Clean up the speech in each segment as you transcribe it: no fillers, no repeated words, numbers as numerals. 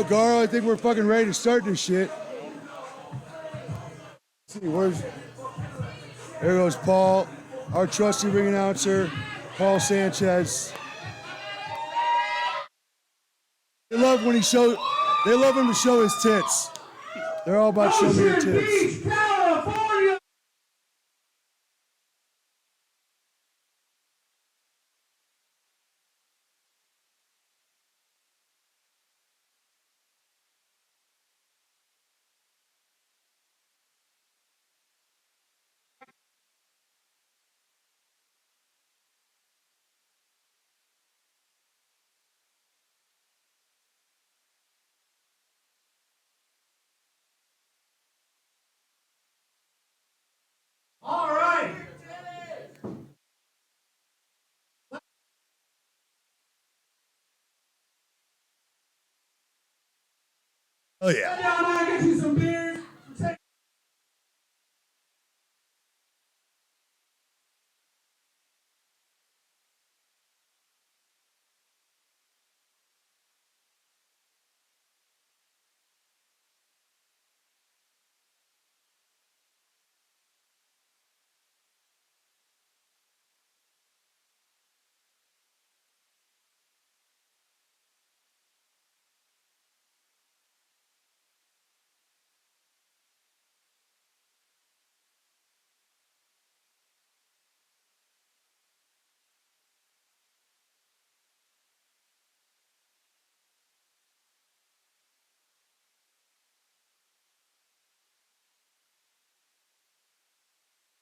go, Garo. I think we're fucking ready to start this shit. Let's see, there goes Paul, our trusty ring announcer, Paul Sanchez. They love him to show his tits. They're all about showing me your tits. California. All right. Oh yeah. I'll get you some beers.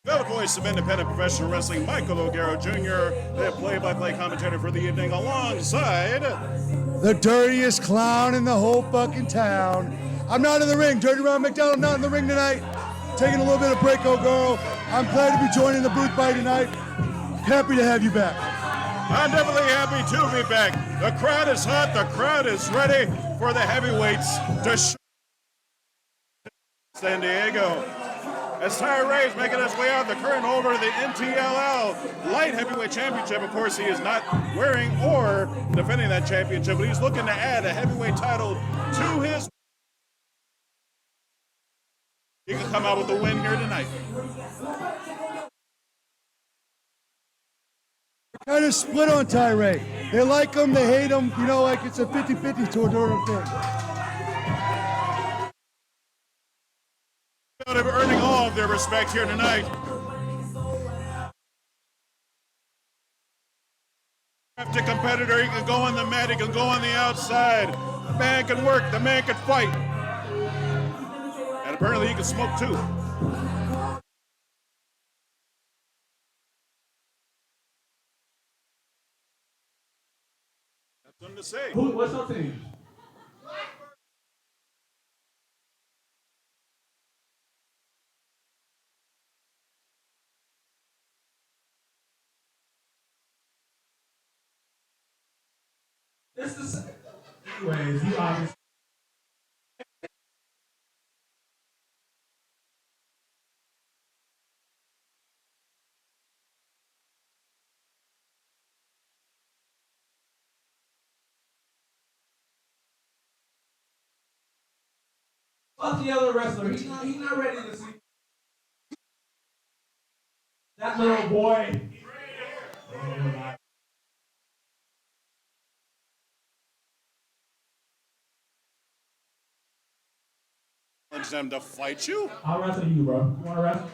The voice of independent professional wrestling, Michael O'Gara Jr., the play-by-play commentator for the evening, alongside the dirtiest clown in the whole fucking town. I'm not in the ring. Dirty Ron McDonald not in the ring tonight. Taking a little bit of break, O'Gara. I'm glad to be joining the booth by tonight. Happy to have you back. I'm definitely happy to be back. The crowd is hot. The crowd is ready for the heavyweights to San Diego. As Tyree is making his way out, the current holder of the NTLL Light Heavyweight Championship. Of course, he is not wearing or defending that championship, but he's looking to add a heavyweight title to his. He can come out with a win here tonight. Kind of split on Tyree. They like him, they hate him. You know, like it's a 50-50 sort of thing. Of earning all of their respect here tonight. Crafty competitor, he can go on the mat, he can go on the outside. The man can work, the man can fight. And apparently he can smoke too. That's something to say. What's your team? It's the same. Anyways, you obviously. Fuck the other wrestler. He's not ready to see. That little boy. Challenge them to fight you? I'll wrestle you, bro. You want to wrestle?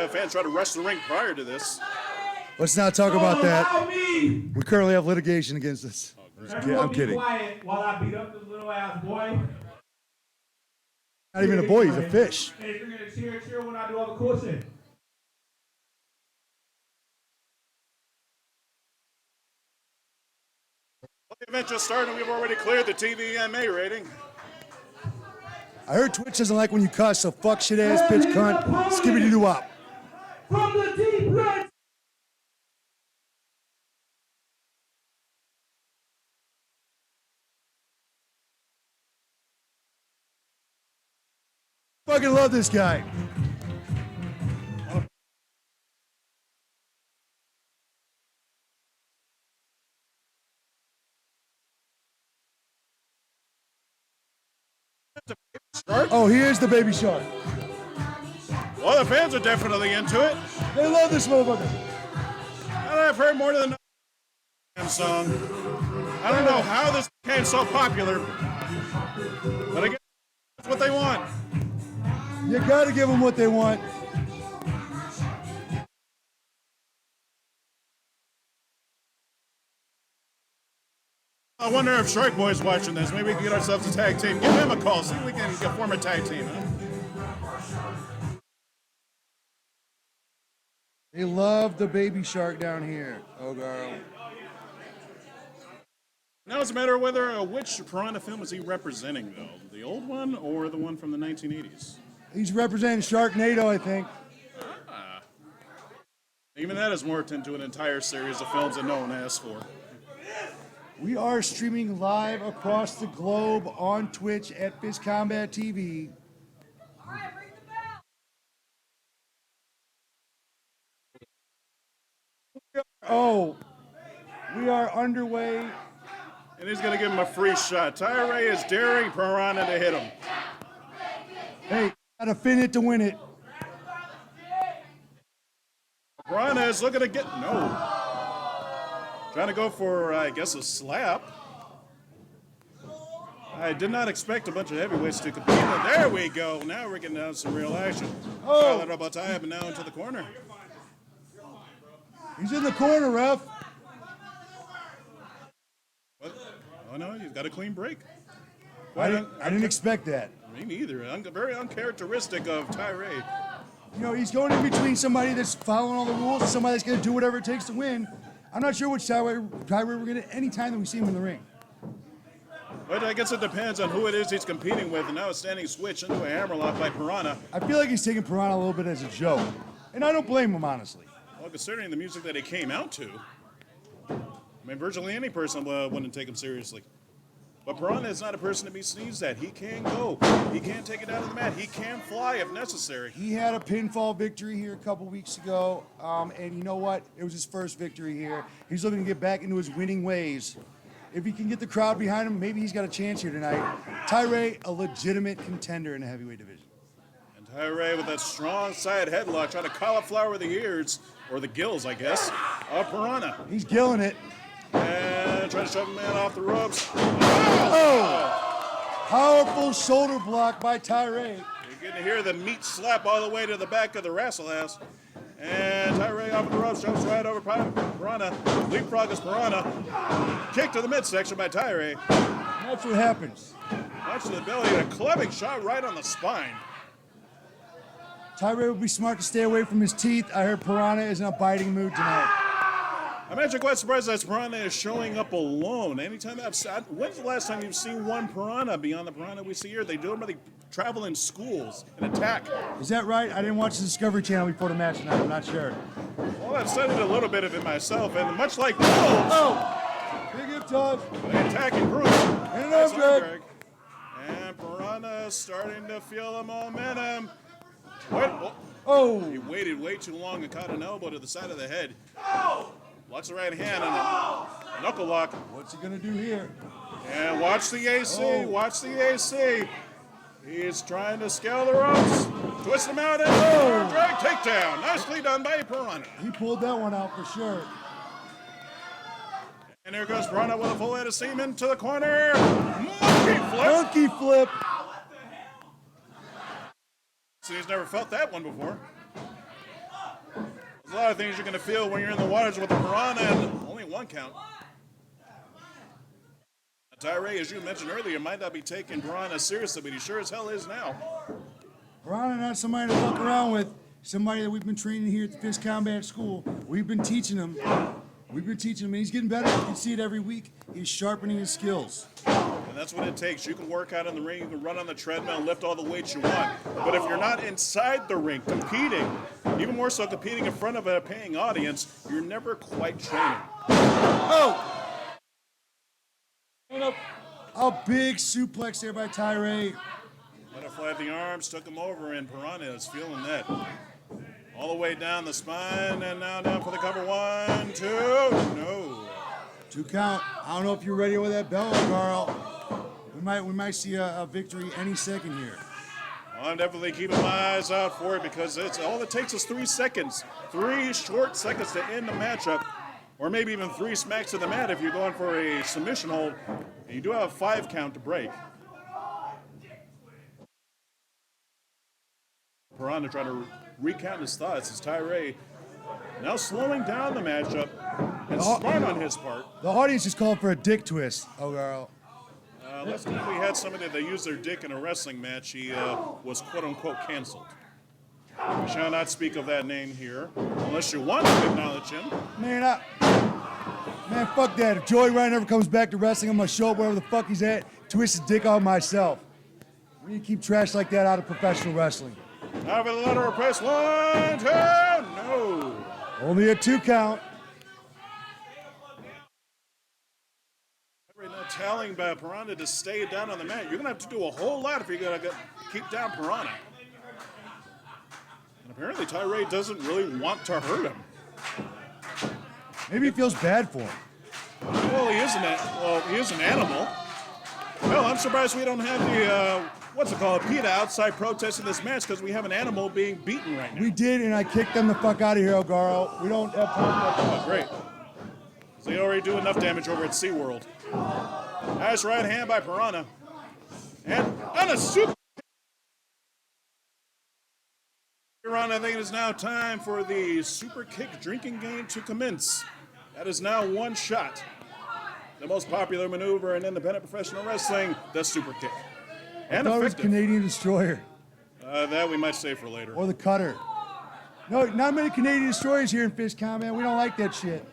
Fans try to rush the ring prior to this. Let's not talk about that. We currently have litigation against us. I'm kidding. Be quiet while I beat up this little ass boy. Not even a boy, he's a fish. Hey, you're gonna cheer when I do all the cool shit. The event just started and we've already cleared the TVMA rating. I heard Twitch doesn't like when you cuss, so fuck shit ass bitch cunt. Skibbity doo wop. From the deep red. Fucking love this guy. Shark? Oh, he is the baby shark. Well, the fans are definitely into it. They love this motherfucker. And I've heard more than a song. I don't know how this became so popular, but I guess that's what they want. You gotta give them what they want. I wonder if Shark Boy's watching this. Maybe we can get ourselves a tag team. Give him a call. See if we can form a tag team. Huh? They love the baby shark down here. Oh, girl. Now it's a matter of whether which Piranha film is he representing, though? The old one or the one from the 1980s? He's representing Sharknado, I think. Even that has morphed into an entire series of films that no one asked for. We are streaming live across the globe on Twitch at Fist Combat TV. Oh, we are underway. And he's going to give him a free shot. Tyree is daring Piranha to hit him. Hey, gotta fin it to win it. Piranha is looking to get... No. Trying to go for, I guess, a slap. I did not expect a bunch of heavyweights to compete. There we go. Now we're getting down to some real action. Oh, that about tie up and now into the corner. He's in the corner, ref. What? Oh no, he's got a clean break. I didn't expect that. Me neither. Very uncharacteristic of Tyree. You know, he's going in between somebody that's following all the rules and somebody that's going to do whatever it takes to win. I'm not sure which Tyree we're going to any time that we see him in the ring. But I guess it depends on who it is he's competing with. And now a standing switch into a hammerlock by Piranha. I feel like he's taking Piranha a little bit as a joke. And I don't blame him, honestly. Well, considering the music that he came out to, I mean, virtually any person wouldn't take him seriously. But Piranha is not a person to be sneezed at. He can go. He can take it out of the mat. He can fly if necessary. He had a pinfall victory here a couple weeks ago. And you know what? It was his first victory here. He's looking to get back into his winning ways. If he can get the crowd behind him, maybe he's got a chance here tonight. Tyree, a legitimate contender in the heavyweight division. And Tyree with that strong side headlock, trying to cauliflower the ears, or the gills, I guess, of Piranha. He's gilling it. And trying to shove the man off the ropes. Oh! Powerful shoulder block by Tyree. You're getting to hear the meat slap all the way to the back of the Rassle house. And Tyree off the ropes, jumps right over Piranha. Leapfrog Piranha. Kick to the midsection by Tyree. That's what happens. Punch to the belly and a clubbing shot right on the spine. Tyree would be smart to stay away from his teeth. I heard Piranha is in a biting mood tonight. I'm actually quite surprised that Piranha is showing up alone. Anytime when's the last time you've seen one Piranha beyond the Piranha we see here? They do them, they travel in schools and attack. Is that right? I didn't watch the Discovery Channel before the match tonight. I'm not sure. Well, I've studied a little bit of it myself, and much like big hip toss. They attack in groups. And an drag. And Piranha is starting to feel the momentum. Wait, He waited way too long and caught an elbow to the side of the head. Blocks the right hand and a knuckle lock. What's he going to do here? And watch the AC. Watch the AC. He's trying to scale the ropes. Twist him out and drag takedown. Nicely done by Piranha. He pulled that one out for sure. And here goes Piranha with a full head of steam into the corner. Monkey flip. Monkey flip. So he's never felt that one before. There's a lot of things you're going to feel when you're in the waters with the Piranha and only one count. Tyree, as you mentioned earlier, might not be taking Piranha seriously, but he sure as hell is now. Piranha not somebody to fuck around with. Somebody that we've been training here at the Fist Combat School. We've been teaching him. And he's getting better. You can see it every week. He's sharpening his skills. And that's what it takes. You can work out in the ring, you can run on the treadmill and lift all the weights you want. But if you're not inside the ring competing, even more so competing in front of a paying audience, you're never quite training. A big suplex there by Tyree. Butterfly the arms, took him over, and Piranha is feeling that. All the way down the spine, and now down for the cover. 1, 2, no. 2 count. I don't know if you're ready with that bell, Carl. We might see a victory any second here. Well, I'm definitely keeping my eyes out for it because it's all it takes is 3 seconds. 3 short seconds to end the matchup. Or maybe even 3 smacks to the mat if you're going for a submission hold. And you do have a 5 count to break. Piranha trying to recount his thoughts as Tyree now slowing down the matchup. And smart on his part. The audience is calling for a dick twist, oh girl. Last time we had somebody that used their dick in a wrestling match, he was quote-unquote canceled. We shall not speak of that name here, unless you want to acknowledge him. Man, fuck that. If Joey Ryan ever comes back to wrestling, I'm going to show up wherever the fuck he's at, twist his dick on myself. We need to keep trash like that out of professional wrestling. Now for the letter of press. 1, 2, no. Only a 2 count. Right now telling Piranha to stay down on the mat. You're going to have to do a whole lot if you're going to keep down Piranha. And apparently Tyree doesn't really want to hurt him. Maybe he feels bad for him. Well, he is an animal. Well, I'm surprised we don't have the, what's it called, PETA outside protesting this match because we have an animal being beaten right now. We did, and I kicked them the fuck out of here, Ogaro. We don't have time for that. Oh, great. So they already do enough damage over at SeaWorld. Nice right hand by Piranha. And on a super. Piranha, I think it is now time for the super kick drinking game to commence. That is now 1 shot. The most popular maneuver in independent professional wrestling, the super kick. And I thought it was effective. Canadian Destroyer. That we might save for later. Or the Cutter. No, not many Canadian Destroyers here in Fist Combat. We don't like that shit.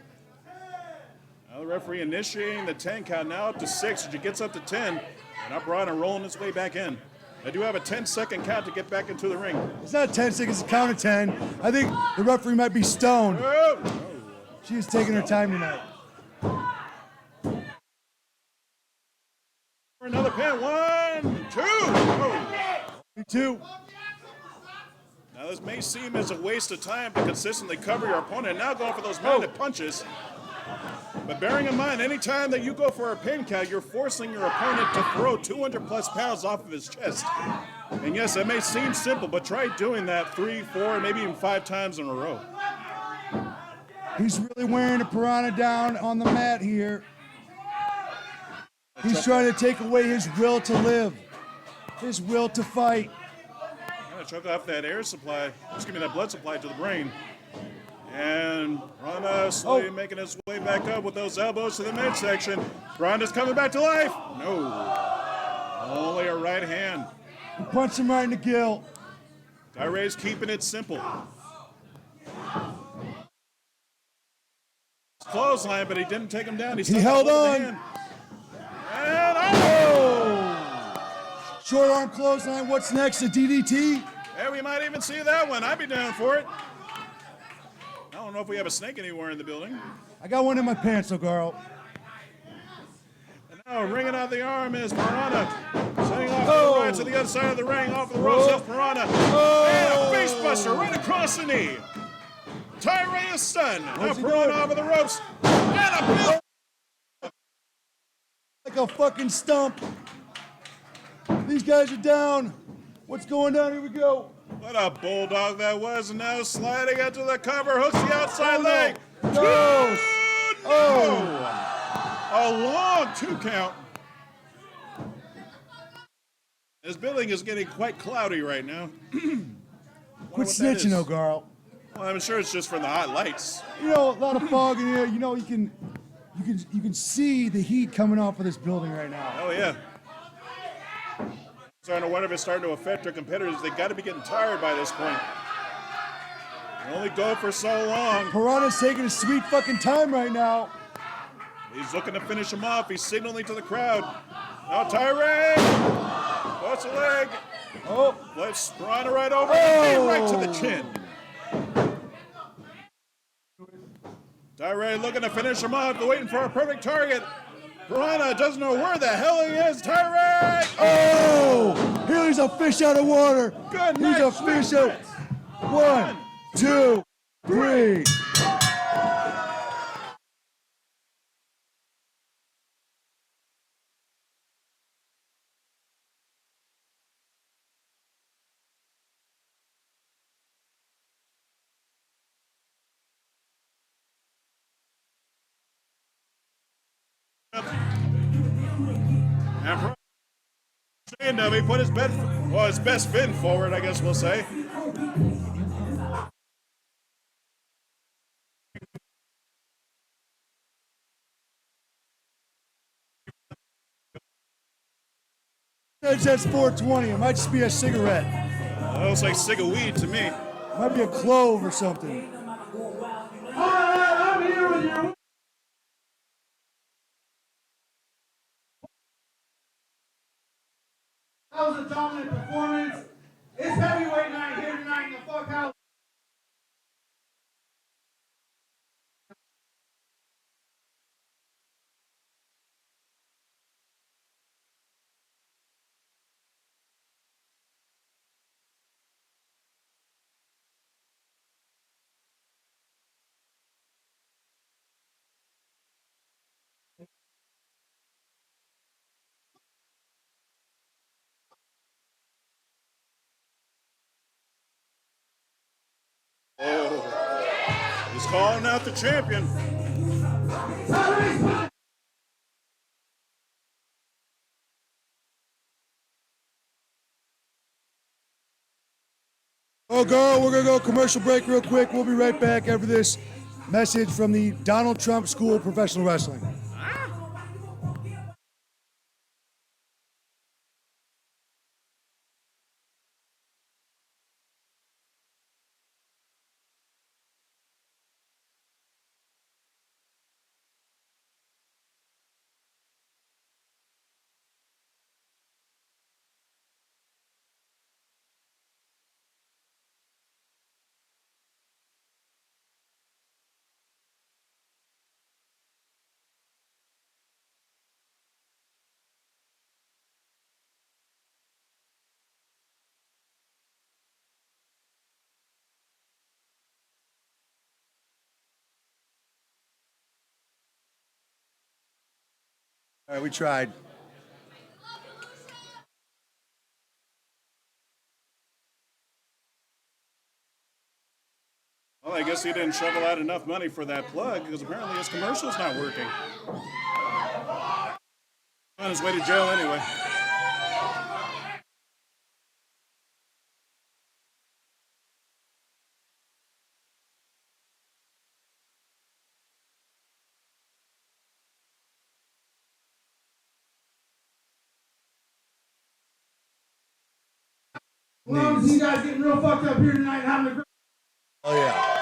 Now the referee initiating the 10 count, now up to 6, as he gets up to 10, and now Piranha rolling his way back in. They do have a 10-second count to get back into the ring. It's not 10 seconds, it's a count of 10. I think the referee might be stoned. Oh, no. She's taking her time tonight. For another pin, 1, 2. Oh. 2. Now this may seem as a waste of time to consistently cover your opponent, now going for those mounted punches. But bearing in mind, any time that you go for a pin count, you're forcing your opponent to throw 200 plus pounds off of his chest. And yes, it may seem simple, but try doing that 3, 4, maybe even 5 times in a row. He's really wearing a Piranha down on the mat here. He's trying to take away his will to live, his will to fight. Trying to choke off that air supply, that blood supply to the brain. And Piranha slowly making his way back up with those elbows to the midsection. Piranha's coming back to life. No. Only a right hand. He punched him right in the gill. Tyree's keeping it simple. Clothesline, but he didn't take him down. He held on. And oh! Short arm clothesline. What's next? A DDT? Yeah, we might even see that one. I'd be down for it. I don't know if we have a snake anywhere in the building. I got one in my pants, Ogaro. And now ringing out the arm is Piranha. Sending off to the right to the other side of the ring. Off the ropes is Piranha. And a face buster right across the knee. Tyree is stunned. Now Piranha off of the ropes. And a bill. Like a fucking stump. These guys are down. What's going down? Here we go. What a bulldog that was. And now sliding into the cover. Hooks the outside leg. No. A long 2 count. This building is getting quite cloudy right now. Quit snitching, Ogaro. Well, I'm sure it's just from the hot lights. You know, a lot of fog in here. You know, you can see the heat coming off of this building right now. Oh yeah. Starting to wonder if it's starting to affect their competitors. They got to be getting tired by this point. They only go for so long. Piranha's taking a sweet fucking time right now. He's looking to finish him off. He's signaling to the crowd. Now Tyree! What's the leg? Oh. Let's Piranha right over. Oh. Right to the chin. Tyree looking to finish him off. They're waiting for a perfect target. Piranha doesn't know where the hell he is. Tyree! Oh! Here's a fish out of water. Good Here's a fish out. 1, 2, 3. And he put his best fin forward, I guess we'll say. That's 420. It might just be a cigarette. That looks like cig weed to me. Might be a clove or something. I'm here with you. That was a dominant performance. It's heavyweight night here tonight in the fuck house. Oh, he's calling out the champion. Oh, girl, we're going to go commercial break real quick. We'll be right back after this message from the Donald Trump School of Professional Wrestling. All right, we tried. Well, I guess he didn't shovel out enough money for that plug because apparently his commercial's not working. On his way to jail anyway. As long as you guys getting real fucked up here tonight and having a great. Oh, yeah.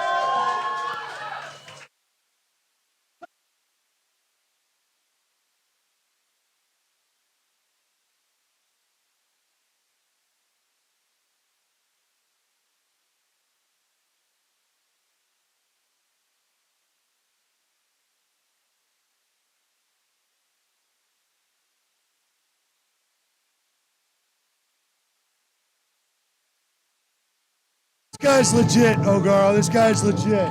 This guy's legit, oh, girl. This guy's legit.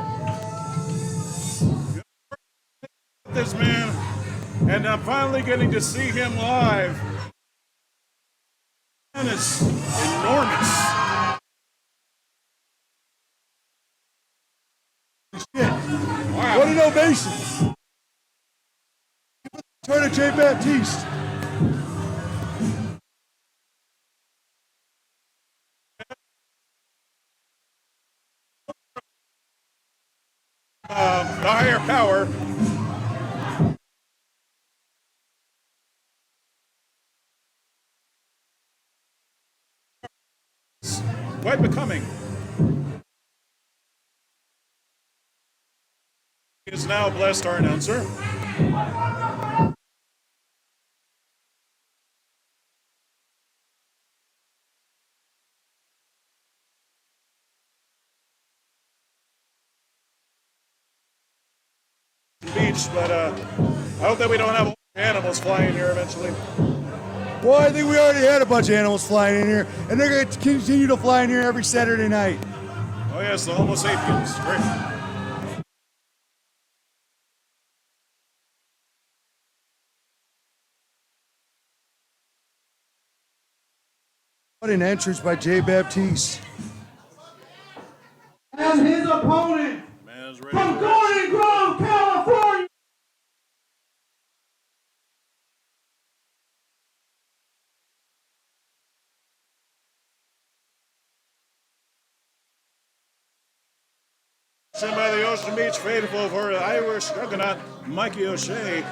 This man, and I'm finally getting to see him live. Man is enormous. Shit. Wow. What an ovation. Turn to J. Baptiste. The higher power. Quite becoming. He is now blessed, our announcer. Beach, but I hope that we don't have animals flying here eventually. Well, I think we already had a bunch of animals flying in here, and they're going to continue to fly in here every Saturday night. Oh yes, the Homo sapiens. Great. What an entrance by J. Baptiste. And his opponent Man is ready from for Garden Grove, California. reaction by the Ocean Beach faithful for Irish Juggernaut Mikey O'Shea,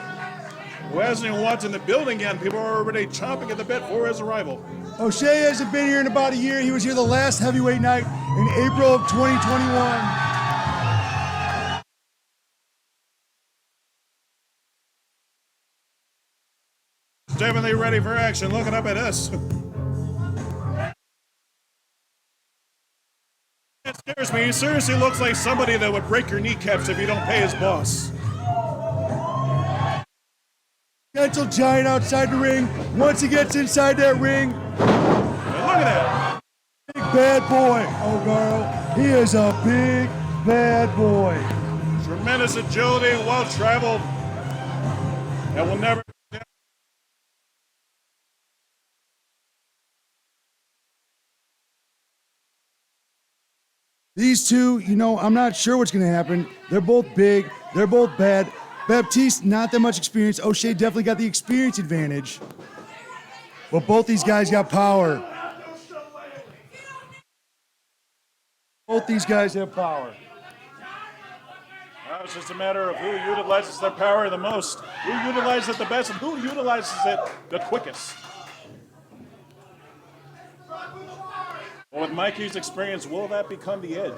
who hasn't even walked in the building yet. People are already chomping at the bit for his arrival. O'Shea hasn't been here in about a year. He was here the last heavyweight night in April of 2021. Definitely ready for action. Looking up at us. It scares me. He seriously looks like somebody that would break your kneecaps if you don't pay his boss. Gentle giant outside the ring. Once he gets inside that ring, And look at that. big bad boy. Oh, girl, he is a big bad boy. Tremendous agility and well-traveled. And will never... These two, you know, I'm not sure what's going to happen. They're both big. They're both bad. Baptiste, not that much experience. O'Shea definitely got the experience advantage. But both these guys got power. Both these guys have power. It's just a matter of who utilizes their power the most, who utilizes it the best, and who utilizes it the quickest. Well, with Mikey's experience, will that become the edge?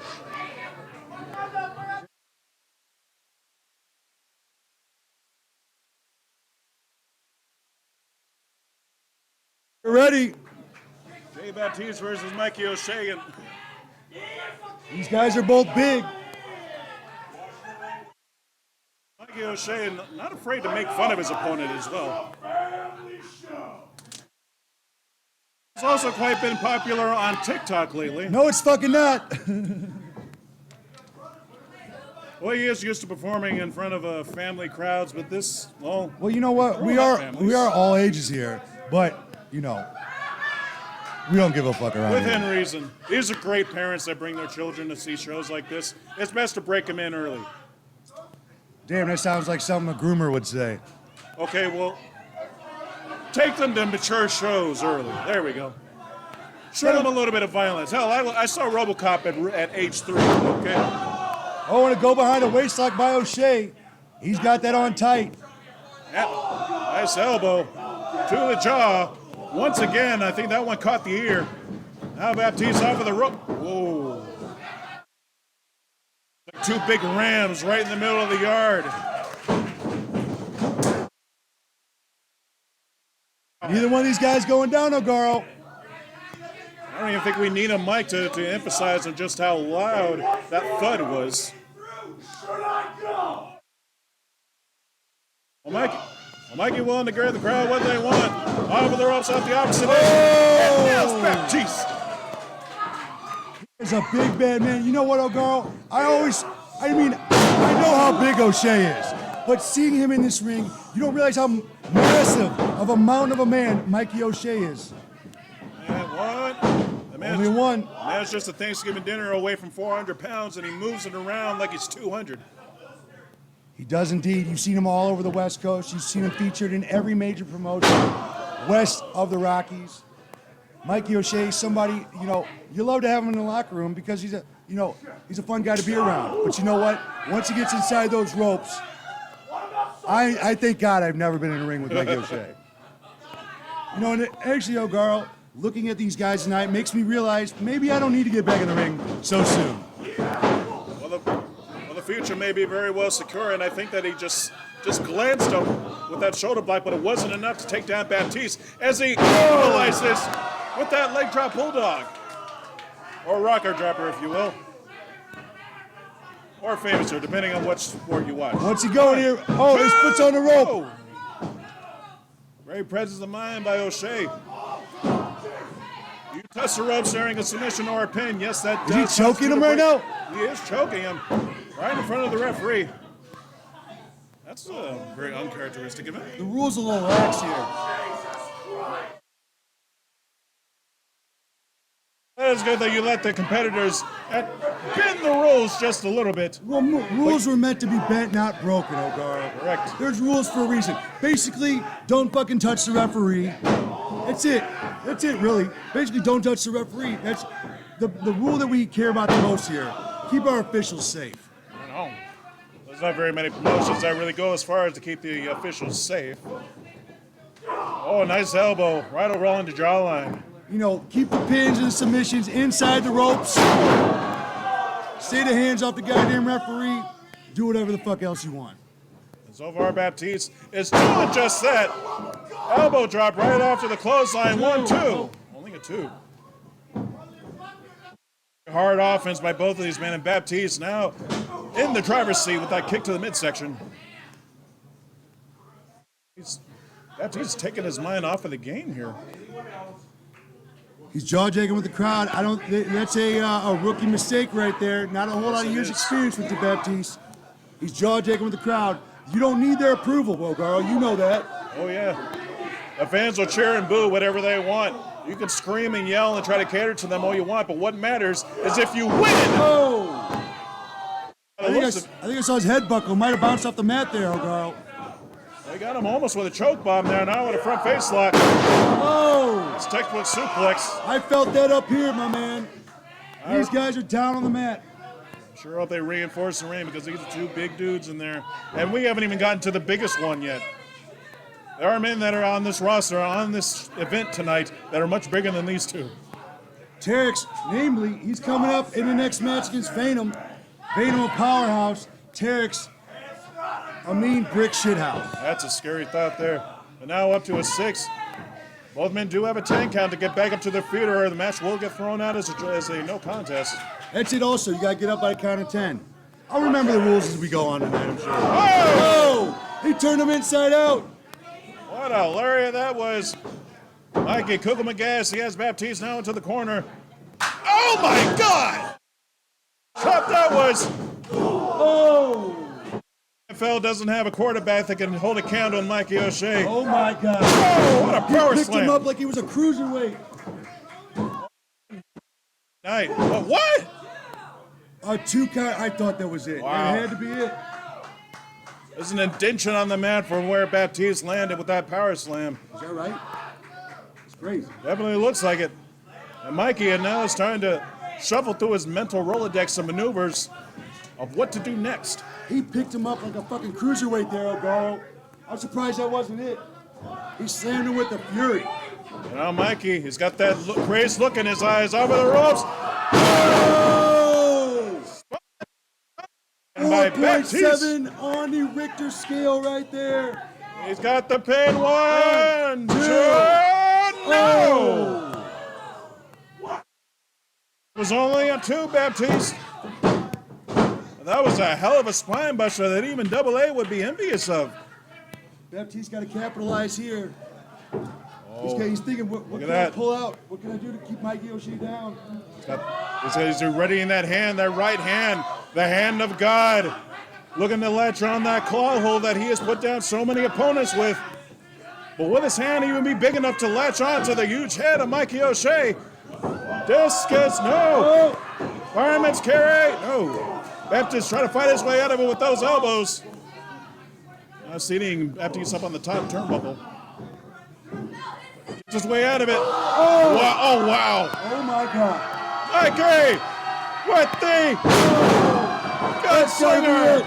You're ready. Jay Baptiste versus Mikey O'Shea. And These guys are both big. Mikey O'Shea not afraid to make fun of his opponent as well. He's also quite been popular on TikTok lately. No, it's fucking not. Well, he is used to performing in front of family crowds, but this, well... Well, you know what? We are all ages here, but, you know, we don't give a fuck around Within here. reason. These are great parents that bring their children to see shows like this. It's best to break them in early. Damn, that sounds like something a groomer would say. Okay, well, take them to mature shows early. There we go. Show them a little bit of violence. Hell, I saw RoboCop at age 3, okay? Oh, and a go behind a waist lock by O'Shea. He's got that on tight. Yep. Nice elbow to the jaw. Once again, I think that one caught the ear. Now Baptiste off of the rope. Whoa. Like two big rams right in the middle of the yard. Neither one of these guys going down, O'Garo. I don't even think we need a mic to emphasize on just how loud that thud was. Well, Mikey willing to give the crowd what they want. Off of the ropes off the opposite end. And there's Baptiste. He's a big bad man. You know what, O'Garo? I know how big O'Shea is. But seeing him in this ring, you don't realize how massive of a mountain of a man Mikey O'Shea is. And one. Only one. The man's just a Thanksgiving dinner away from 400 pounds, and he moves it around like he's 200. He does indeed. You've seen him all over the West Coast. You've seen him featured in every major promotion west of the Rockies. Mikey O'Shea, somebody, you know, you love to have him in the locker room because he's a fun guy to be around. But you know what? Once he gets inside those ropes, I thank God I've never been in a ring with Mikey O'Shea. You know, and actually, O'Garo, looking at these guys tonight makes me realize maybe I don't need to get back in the ring so soon. Well, the future may be very well secure, and I think that he just glanced him with that shoulder block, but it wasn't enough to take down Baptiste as he equalizes with that leg drop bulldog. Or rocker dropper, if you will. Or famouser, depending on what sport you watch. What's he going here? Oh, his foot's on the rope. Great presence of mind by O'Shea. You touch the ropes during a submission or a pin. Yes, that does. Is he choking him right now? He is choking him right in front of the referee. That's very uncharacteristic of him. The rules are a little lax here. That is good that you let the competitors bend the rules just a little bit. Well, rules were meant to be bent, not broken, O'Garo. Correct. There's rules for a reason. Basically, don't fucking touch the referee. That's it. That's it, really. Basically, don't touch the referee. That's the rule that we care about the most here. Keep our officials safe. There's not very many promotions that really go as far as to keep the officials safe. Oh, nice elbow. Right over on the jawline. You know, keep the pins and the submissions inside the ropes. Stay the hands off the goddamn referee. Do whatever the fuck else you want. And so far, Baptiste is doing just that. Elbow drop right after the clothesline. 1-2. Only a 2. Hard offense by both of these men, and Baptiste now in the driver's seat with that kick to the midsection. Baptiste's taking his mind off of the game here. He's jaw-jacking with the crowd. That's a rookie mistake right there. Not a whole lot of years experience with the Baptiste. He's jaw-jacking with the crowd. You don't need their approval, well, girl. You know that. Oh, yeah. The fans will cheer and boo whatever they want. You can scream and yell and try to cater to them all you want, but what matters is if you win. Oh! I think I saw his head buckle. Might have bounced off the mat there, oh, girl. They got him almost with a choke bomb there, now with a front face lock. Oh! It's textbook suplex. I felt that up here, my man. These guys are down on the mat. Sure hope they reinforce the ring because these are 2 big dudes in there. And we haven't even gotten to the biggest one yet. There are men that are on this roster, on this event tonight, that are much bigger than these 2. Terex, namely, he's coming up in the next match against Veinom. Veinom, a powerhouse. Terex, a mean brick shithouse. That's a scary thought there. And now up to a 6. Both men do have a 10 count to get back up to their feet, or the match will get thrown out as a no contest. That's it also. You got to get up by a count of 10. I'll remember the rules as we go on tonight, I'm sure. Oh! Oh! He turned him inside out. What a lariat that was. Mikey cooking with gas. He has Baptiste now into the corner. Oh my God! Tough that was. Oh! NFL doesn't have a quarterback that can hold a count on Mikey O'Shea. Oh my God. Oh, what a power He picked slam. him up like he was a cruiserweight. Night. What? A 2 count. I thought that was it. Wow. That had to be it. There's an indention on the mat from where Baptiste landed with that power slam. Is that right? It's crazy. Definitely looks like it. And Mikey now is trying to shuffle through his mental Rolodex of maneuvers of what to do next. He picked him up like a fucking cruiserweight there, O'Garo. I'm surprised that wasn't it. He slammed him with the fury. And now Mikey, he's got that crazed look in his eyes over the ropes. Oh! And by Baptiste, 4.7 on the Richter scale right there. he's got the pin. 1, 2, no! It was only a 2, Baptiste. That was a hell of a spine buster that even Double A would be envious of. Baptiste got to capitalize here. Oh, He's thinking, what can I pull out? What can I do to keep Mikey O'Shea down? He's readying that hand, that right hand, the hand of God. Looking to latch on that claw hold that he has put down so many opponents with. But will his hand even be big enough to latch on to the huge head of Mikey O'Shea? Discus, no. Fireman's carry, no. Baptiste trying to fight his way out of it with those elbows. Now seating Baptiste up on the top turnbuckle. Gets his way out of it. Oh, wow. Oh, wow. Oh, my God. Mikey with the gunslinger.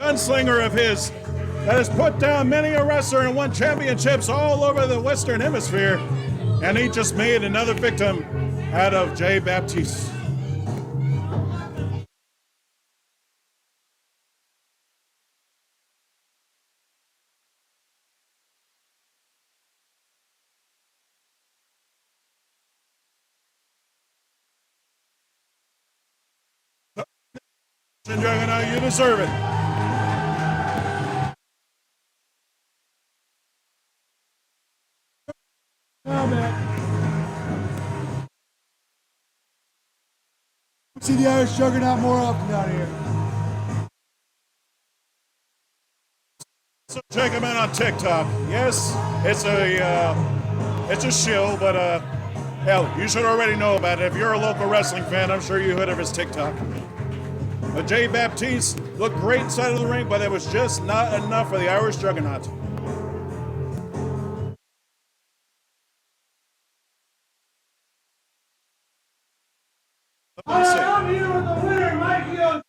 Gunslinger of his that has put down many a wrestler and won championships all over the Western Hemisphere. And he just made another victim out of J. Baptiste. Juggernaut, you deserve it. Now, man. See the Irish Juggernaut more often down here. So check him out on TikTok. Yes, it's a shill, but hell, you should already know about it. If you're a local wrestling fan, I'm sure you heard of his TikTok. But Jay Baptiste looked great inside of the ring, but it was just not enough for the Irish Juggernaut. All right, I'm here with the winner, Mikey.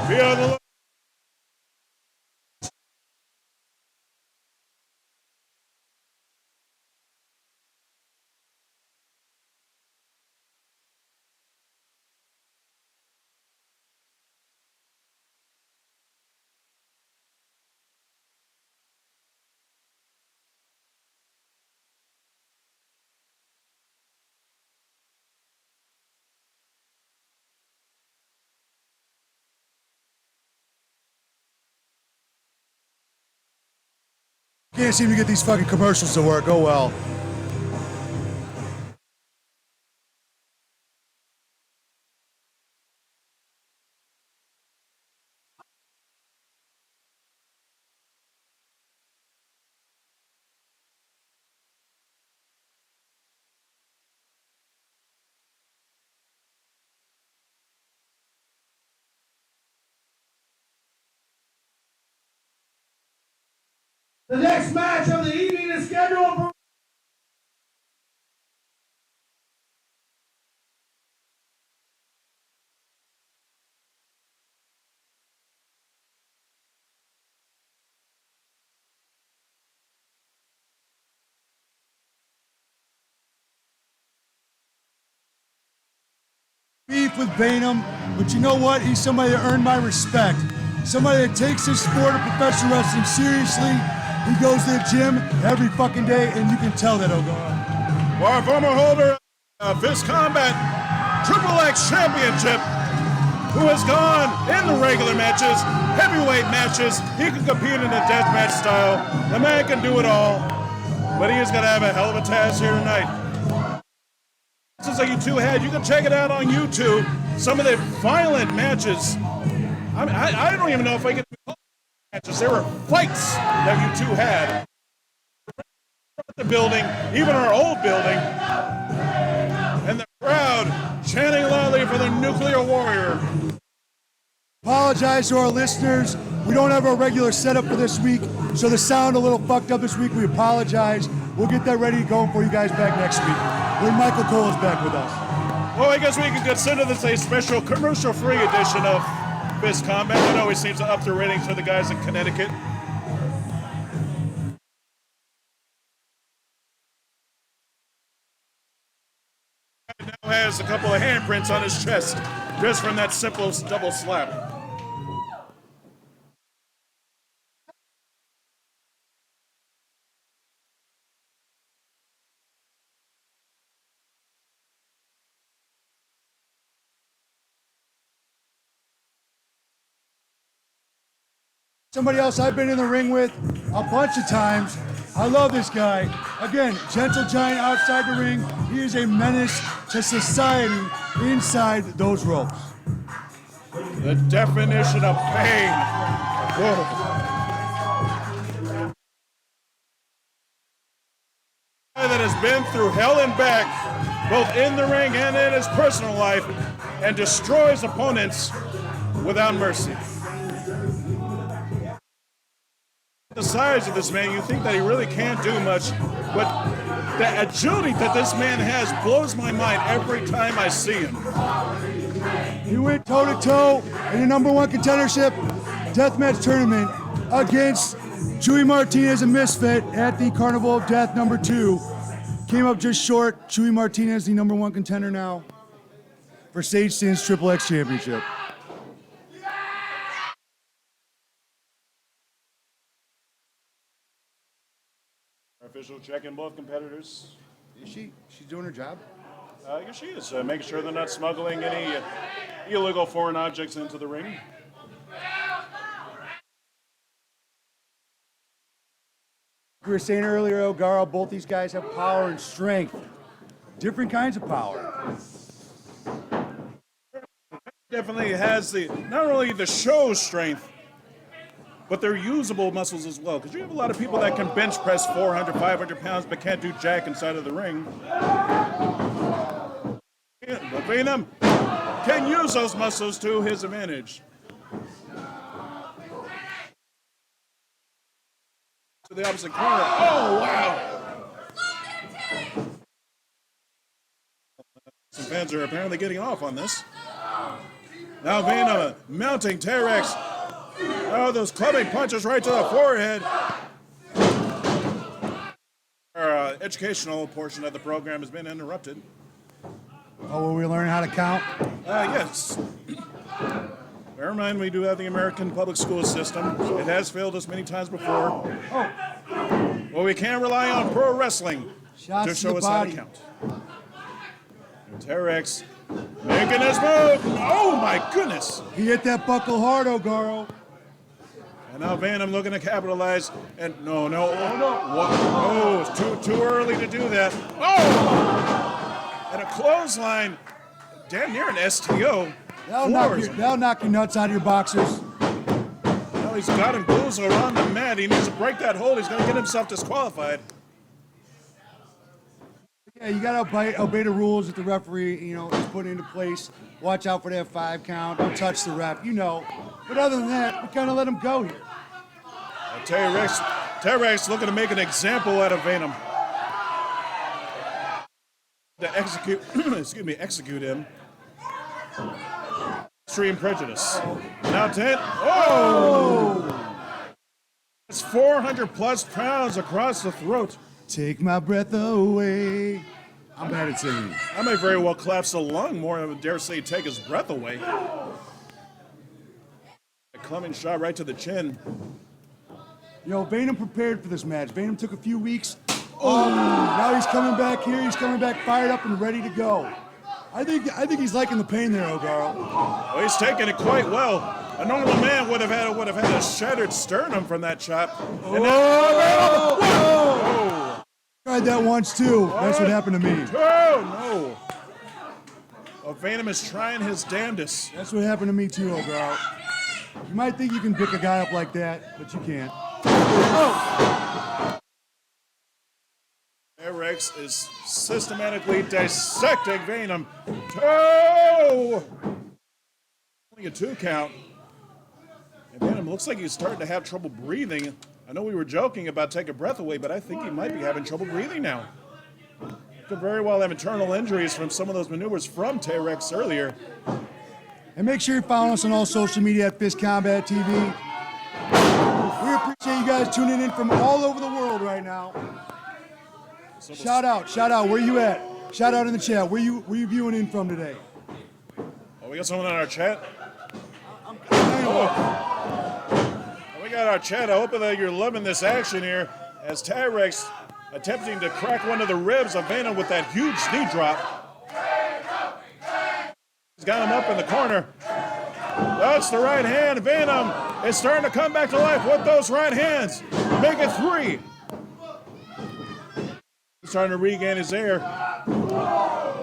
Be on the look. Can't seem to get these fucking commercials to work. Oh well. The next match of the evening is scheduled for beef with Veinom, but you know what? He's somebody that earned my respect. Somebody that takes his sport of professional wrestling seriously. He goes to the gym every fucking day, and you can tell that he'll go on. Our former holder of this Combat Triple X Championship, who has gone in the regular matches, heavyweight matches. He can compete in the deathmatch style. The man can do it all, but he is going to have a hell of a task here tonight. Since like you two had, you can check it out on YouTube. Some of the violent matches. I mean, I don't even know if I can call matches. There were fights that you two had. The building, even our old building, and the crowd chanting loudly for the nuclear warrior. Apologize to our listeners. We don't have our regular setup for this week, so the sound a little fucked up this week. We apologize. We'll get that ready going for you guys back next week when Michael Cole is back with us. Well, I guess we can consider this a special commercial-free edition of Fist Combat. It always seems to up the ratings for the guys in Connecticut. He now has a couple of handprints on his chest just from that simple double slap. Somebody else I've been in the ring with a bunch of times. I love this guy. Again, gentle giant outside the ring. He is a menace to society inside those ropes. The definition of pain. Whoa. That has been through hell and back, both in the ring and in his personal life, and destroys opponents without mercy. The size of this man, you think that he really can't do much, but the agility that this man has blows my mind every time I see him. He went toe-to-toe in the #1 contendership deathmatch tournament against Chewy Martinez, a misfit, at the Carnival of Death #2. Came up just short. Chewy Martinez, the #1 contender now for Sage Sin's Triple X Championship. Official checking both competitors. Is she? She's doing her job? I guess she is. Making sure they're not smuggling any illegal foreign objects into the ring. We were saying earlier, Ogaro, both these guys have power and strength. Different kinds of power. Definitely has not only the show strength, but they're usable muscles as well. Because you have a lot of people that can bench press 400, 500 pounds, but can't do jack inside of the ring. But Veinom can use those muscles to his advantage. To the opposite corner. Oh, wow! Some fans are apparently getting off on this. Now Veinom mounting Terex. Oh, those clubbing punches right to the forehead. Our educational portion of the program has been interrupted. Oh, will we learn how to count? Yes. Bear in mind, we do have the American public school system. It has failed us many times before. Well, we can't rely on pro wrestling Shots to to show the us how to body. count. And Terex making his move. Oh, my goodness. He hit that buckle hard, Ogaro. And now Veinom looking to capitalize. And no. What? Oh, it's too early to do that. Oh! And a clothesline. Damn near an STO. That'll knock your nuts out of your boxers. Now he's got him boozled on the mat. He needs to break that hold. He's going to get himself disqualified. Yeah, you got to obey the rules that the referee, is putting into place. Watch out for that 5 count. Don't touch the ref, But other than that, we kind of let him go here. Terex looking to make an example out of Veinom. To execute him. Extreme prejudice. Now 10. Oh! It's 400 plus pounds across the throat. Take my breath away. I'm bad at singing. I may very well collapse the lung more than I would dare say take his breath away. A clubbing shot right to the chin. Veinom prepared for this match. Veinom took a few weeks. Oh, now he's coming back here. He's coming back fired up and ready to go. I think he's liking the pain there, Ogaro. Well, he's taking it quite well. A normal man would have had a shattered sternum from that chop. And Oh! Tried that once too. That's what happened to me. Oh no! Well, Veinom is trying his damnedest. That's what happened to me too, Ogaro. You might think you can pick a guy up like that, but you can't. Terex is systematically dissecting Veinom. Oh! Only a 2 count. And Veinom looks like he's starting to have trouble breathing. I know we were joking about taking breath away, but I think he might be having trouble breathing now. Could very well have internal injuries from some of those maneuvers from Terex earlier. And make sure you follow us on all social media at Fist Combat TV. We appreciate you guys tuning in from all over the world right now. Shout out, where you at? Shout out in the chat, where you viewing in from today? Oh, we got someone in our chat? We got our chat. I hope that you're loving this action here as Terex attempting to crack one of the ribs of Veinom with that huge knee drop. He's got him up in the corner. That's the right hand. Veinom is starting to come back to life with those right hands. Make it 3. He's starting to regain his air.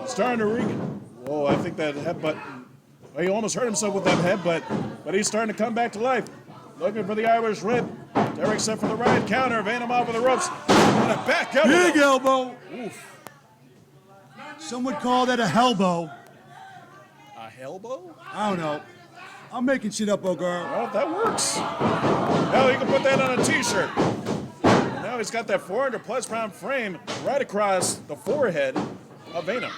Starting to regain. Whoa, I think that headbutt. Well, he almost hurt himself with that headbutt, but he's starting to come back to life. Looking for the Irish rib. Derek set for the right counter. Veinom off of the ropes. And a back elbow. Big elbow. Oof. Some would call that a hellbow. A hellbow? I don't know. I'm making shit up, oh girl. Well, that works. Hell, you can put that on a t-shirt. And now he's got that 400-plus pound frame right across the forehead of Veinom.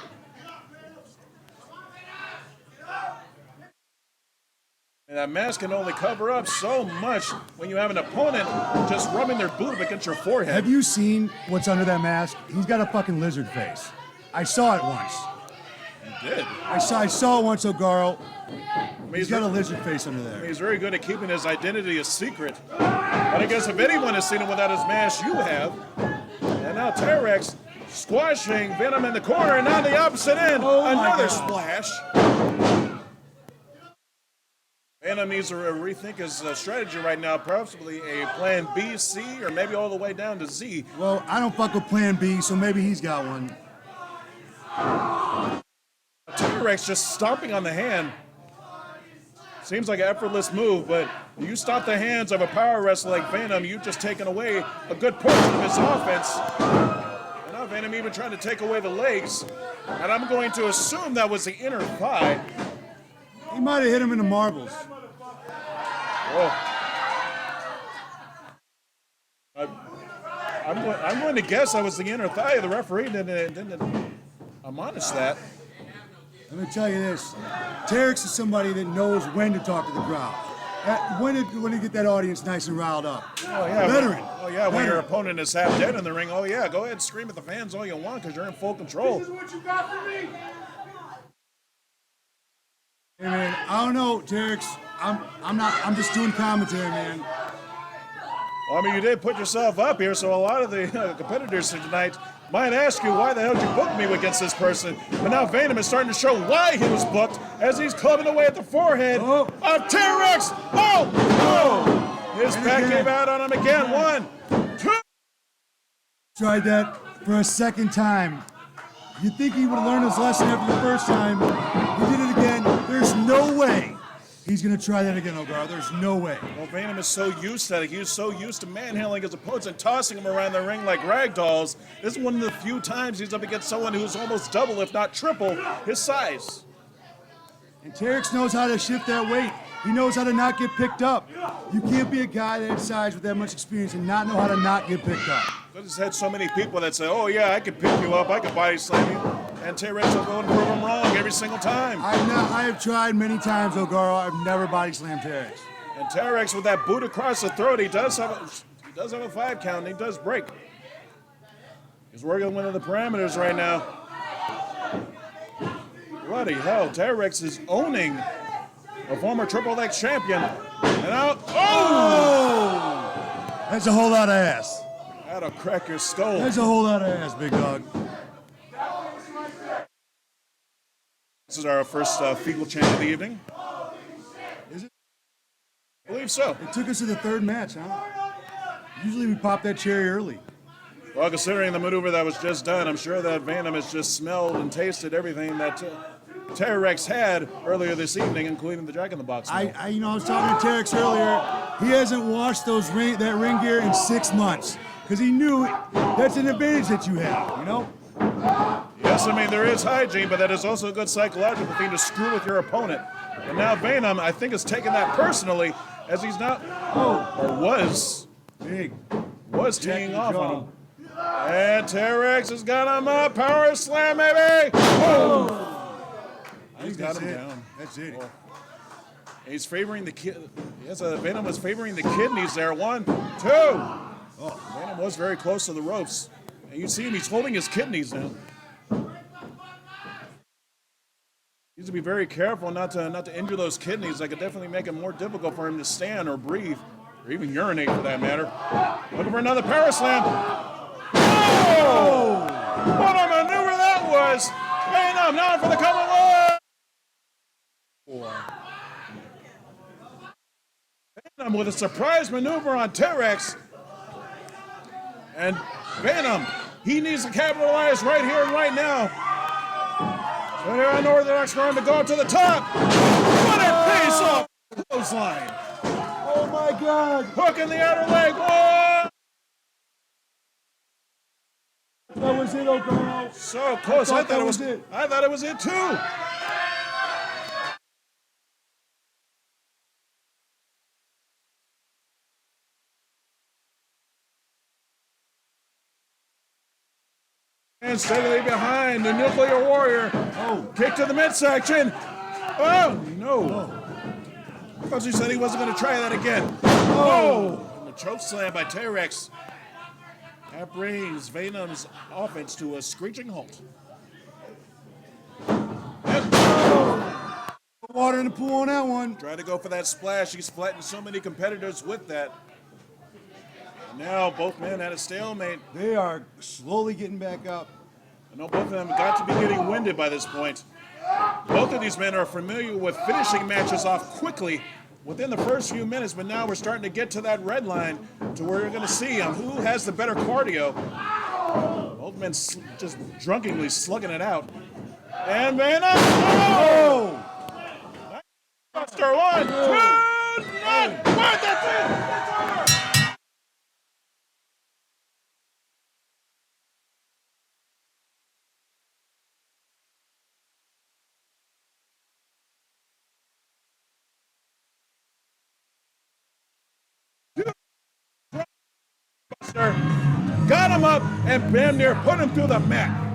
And that mask can only cover up so much when you have an opponent just rubbing their boot up against your forehead. Have you seen what's under that mask? He's got a fucking lizard face. I saw it once. You did? I saw it once, oh girl. He's got a lizard face under there. He's very good at keeping his identity a secret. But I guess if anyone has seen him without his mask, you have. And now Terex squashing Veinom in the corner, and on the opposite end, another splash. Veinom needs to rethink his strategy right now, possibly a plan B, C, or maybe all the way down to Z. Well, I don't fuck with plan B, so maybe he's got one. Terex just stomping on the hand. Seems like an effortless move, but you stop the hands of a power wrestler like Veinom, you've just taken away a good portion of his offense. And now Veinom even trying to take away the legs. And I'm going to assume that was the inner thigh. He might have hit him in the marbles. I'm going to guess that was the inner thigh. The referee didn't admonish that. Let me tell you this. Terex is somebody that knows when to talk to the crowd. When to get that audience nice and riled up. Oh, yeah. Veteran. When your opponent is half dead in the ring, go ahead and scream at the fans all you want because you're in full control. This is what you got for me? Hey man, I don't know, Terex. I'm just doing commentary, man. Well, I mean, you did put yourself up here, so a lot of the competitors tonight might ask you, why the hell did you book me against this person? But now Veinom is starting to show why he was booked as he's clubbing away at the forehead of Terex. His back gave out on him again. 1, 2. Tried that for a second time. You'd think he would have learned his lesson after the first time. He did it again. There's no way he's going to try that again, O'Gar. There's no way. Well, Veinom is so used to that. He's so used to manhandling his opponents and tossing them around the ring like rag dolls. This is one of the few times he's up against someone who's almost double, if not triple, his size. And Terex knows how to shift that weight. He knows how to not get picked up. You can't be a guy that size with that much experience and not know how to not get picked up. I just had so many people that say, oh yeah, I could pick you up, I could body slam you. And Terex will go and prove them wrong every single time. I have tried many times, O'Gara. I've never body slammed Terex. And Terex with that boot across the throat, he does have a 5 count, and he does break. He's working one of the parameters right now. Bloody hell, Terex is owning a former Triple X champion. And out, That's a whole lot of ass. That'll crack your skull. That's a whole lot of ass, big dog. This is our first fecal chant of the evening. Is it? I believe so. It took us to the third match, huh? Usually we pop that cherry early. Well, considering the maneuver that was just done, I'm sure that Veinom has just smelled and tasted everything that Terex had earlier this evening, including the Jack in the Box. I was talking to Terex earlier. He hasn't washed that ring gear in 6 months because he knew that's an advantage that you have, you know? Yes, I mean, there is hygiene, but that is also a good psychological thing to screw with your opponent. And now Veinom, I think, is taking that personally as he's not, was teeing off on him. And Terex has got him up. Power slam, maybe. He's got him down. That's it. He's favoring the kid. Yes, Veinom was favoring the kidneys there. 1, 2. Veinom was very close to the ropes. And you see him, he's holding his kidneys now. He needs to be very careful not to injure those kidneys. That could definitely make it more difficult for him to stand or breathe, or even urinate for that matter. Looking for another power slam. Oh! What a maneuver that was! Veinom now for the cover. Veinom with a surprise maneuver on Terex. And Veinom, he needs to capitalize right here and right now. So here unorthodox for him to go up to the top. What a face off clothesline. Oh my God. Hook in the outer leg. Whoa! That was it, O'Connell. So close. I thought it was it too. And steadily behind the Nuclear Warrior. Oh, kick to the midsection. Oh, no. I thought you said he wasn't going to try that again. Oh! And the choke slam by Terex. That brings Veinom's offense to a screeching halt. Water in the pool on that one. Trying to go for that splash. He's flattened so many competitors with that. And now both men at a stalemate. They are slowly getting back up. I know both of them got to be getting winded by this point. Both of these men are familiar with finishing matches off quickly within the first few minutes, but now we're starting to get to that red line to where you're going to see who has the better cardio. Both men just drunkenly slugging it out. And Veinom! Oh! Buster, 1, 2, 1! What? That's it! It's over! Got him up and damn near put him through the mat.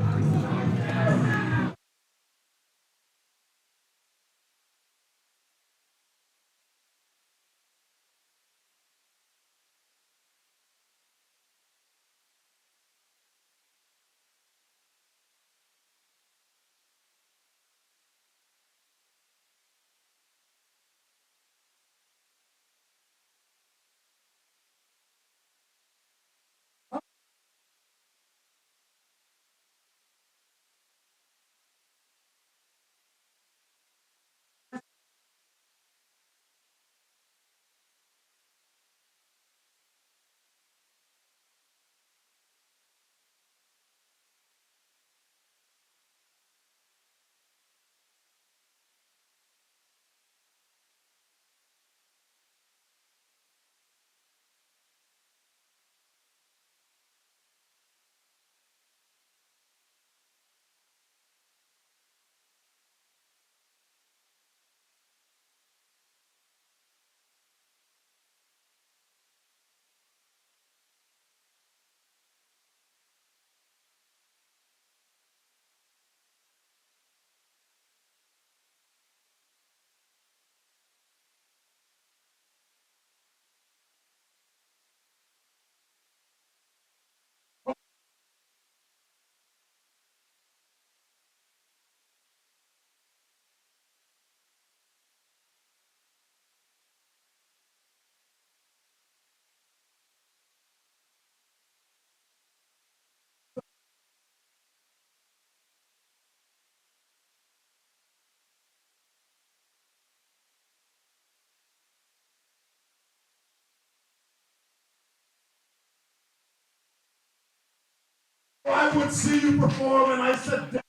I would see you perform, and I said,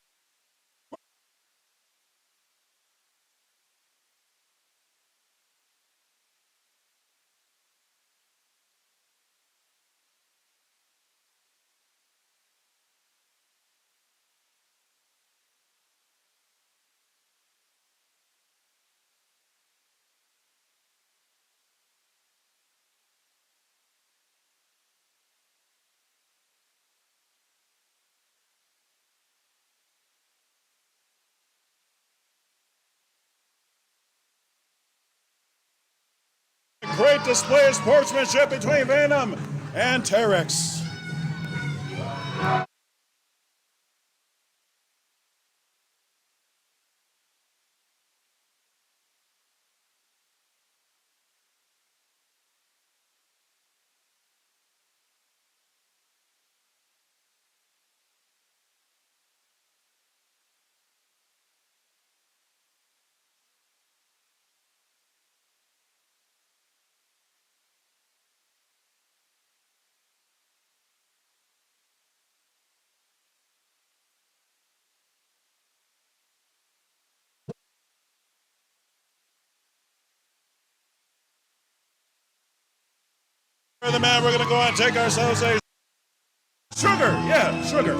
Great display of sportsmanship between Veinom and Terex. The man, we're going to go and take ourselves a sugar. Yeah, sugar.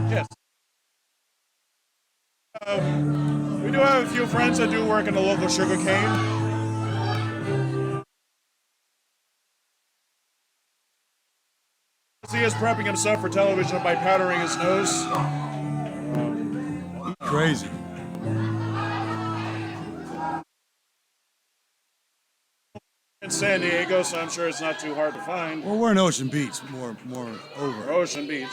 Yes. We do have a few friends that do work in the local sugar cane. See us just prepping himself for television by powdering his nose. Crazy. In San Diego, so I'm sure it's not too hard to find. Well, we're in Ocean Beach, more over. Ocean Beach.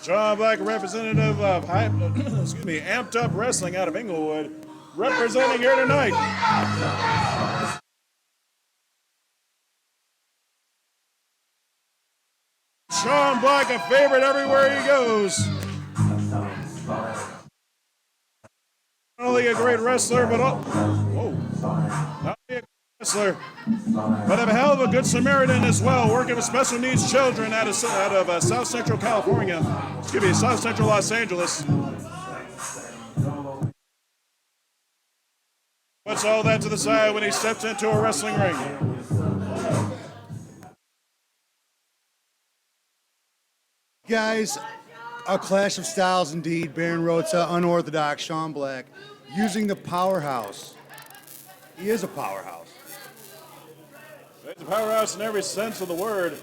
John Black, representative of Amped Up Wrestling out of Inglewood, representing here tonight. Sean Black, a favorite everywhere he goes. Not only a great wrestler, but not only a great wrestler, but a hell of a good Samaritan as well, working with special needs children out of South Central California. Excuse me, South Central Los Angeles. Puts all that to the side when he steps into a wrestling ring. Guys, a clash of styles indeed. Baron Rotza, unorthodox, Sean Black, using the powerhouse. He is a powerhouse. He's a powerhouse in every sense of the word.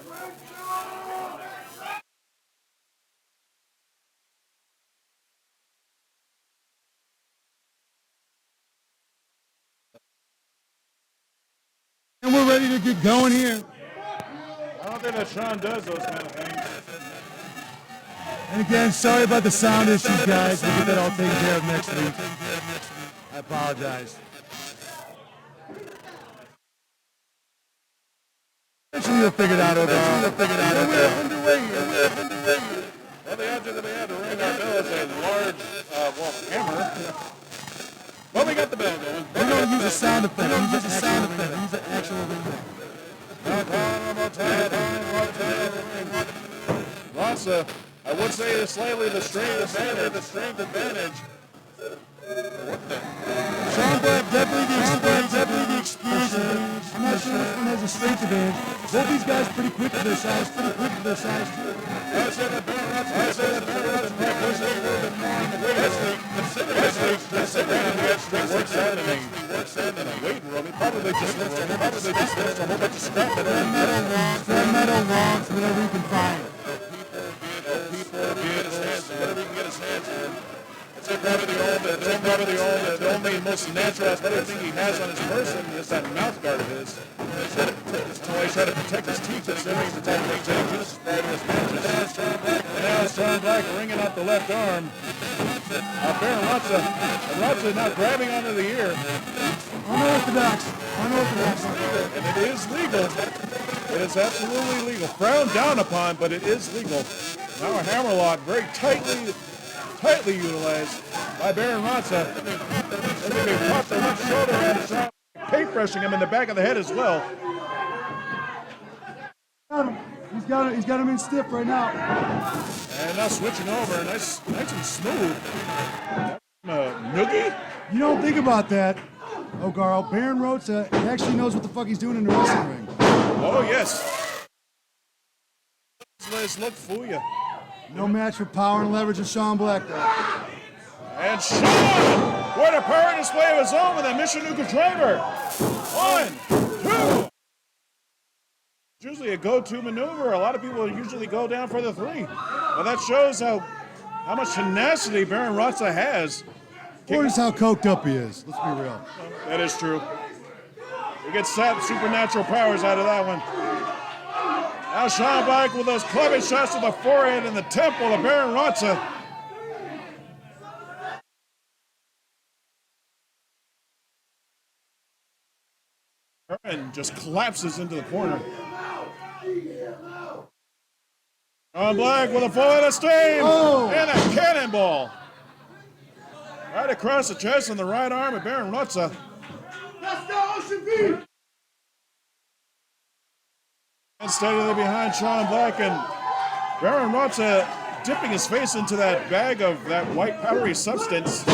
And we're ready to get going here. I don't think that Sean does those kind of things. And again, sorry about the sound issues, guys. We'll get that all taken care of next week. I apologize. Eventually we'll figure it out, okay? We're underway here. Well, the object that we have to ring our bell is a large, hammer. Well, we got the bell going. We don't use a sound effect. We don't use a sound effect. We use an actual ring. Rotza, I would say is slightly the strength advantage. Sean Black, definitely the experience advantage. I'm not sure which one has a strength advantage. Both these guys pretty quick for their size, too. I said that Barrett's practice a little bit more in the weight room. Works out in a weight room. He probably just lifts a whole bunch of scrap metal. Metal longs, whatever you can find. Whatever he can get his hands on. It's probably the only most natural athletic thing he has on his person is that mouth guard of his. He's always trying to protect his teeth considering the type of things that he uses prior to his matches. And now it's Sean Black ringing out the left arm. Baron Rotza. And Rotza now grabbing onto the ear. Unorthodox. And it is legal. It is absolutely legal. Frowned down upon, but it is legal. Now a hammerlock, very tightly utilized by Baron Rotza. And they caught the left shoulder and Sean paintbrushing him in the back of the head as well. He's got him in stiff right now. And now switching over, nice and smooth. Noogie? You don't think about that, O'Garl. Baron Rotza actually knows what the fuck he's doing in the wrestling ring. Oh, yes. Let's look fool you. No match for power and leverage of Sean Black, though. And Sean, what a power display of his own with a Michinuka driver. 1, 2. It's usually a go-to maneuver. A lot of people usually go down for the 3. But that shows how much tenacity Baron Rotza has. Or just how coked up he is. Let's be real. That is true. He gets supernatural powers out of that one. Now Sean Black with those clubbing shots to the forehead and the temple of Baron Rotza. And just collapses into the corner. Sean Black with a full head of steam and a cannonball. Right across the chest and the right arm of Baron Rotza. Let's go, Ocean Beach! And steadily behind Sean Black, and Baron Rotza dipping his face into that bag of that white powdery substance.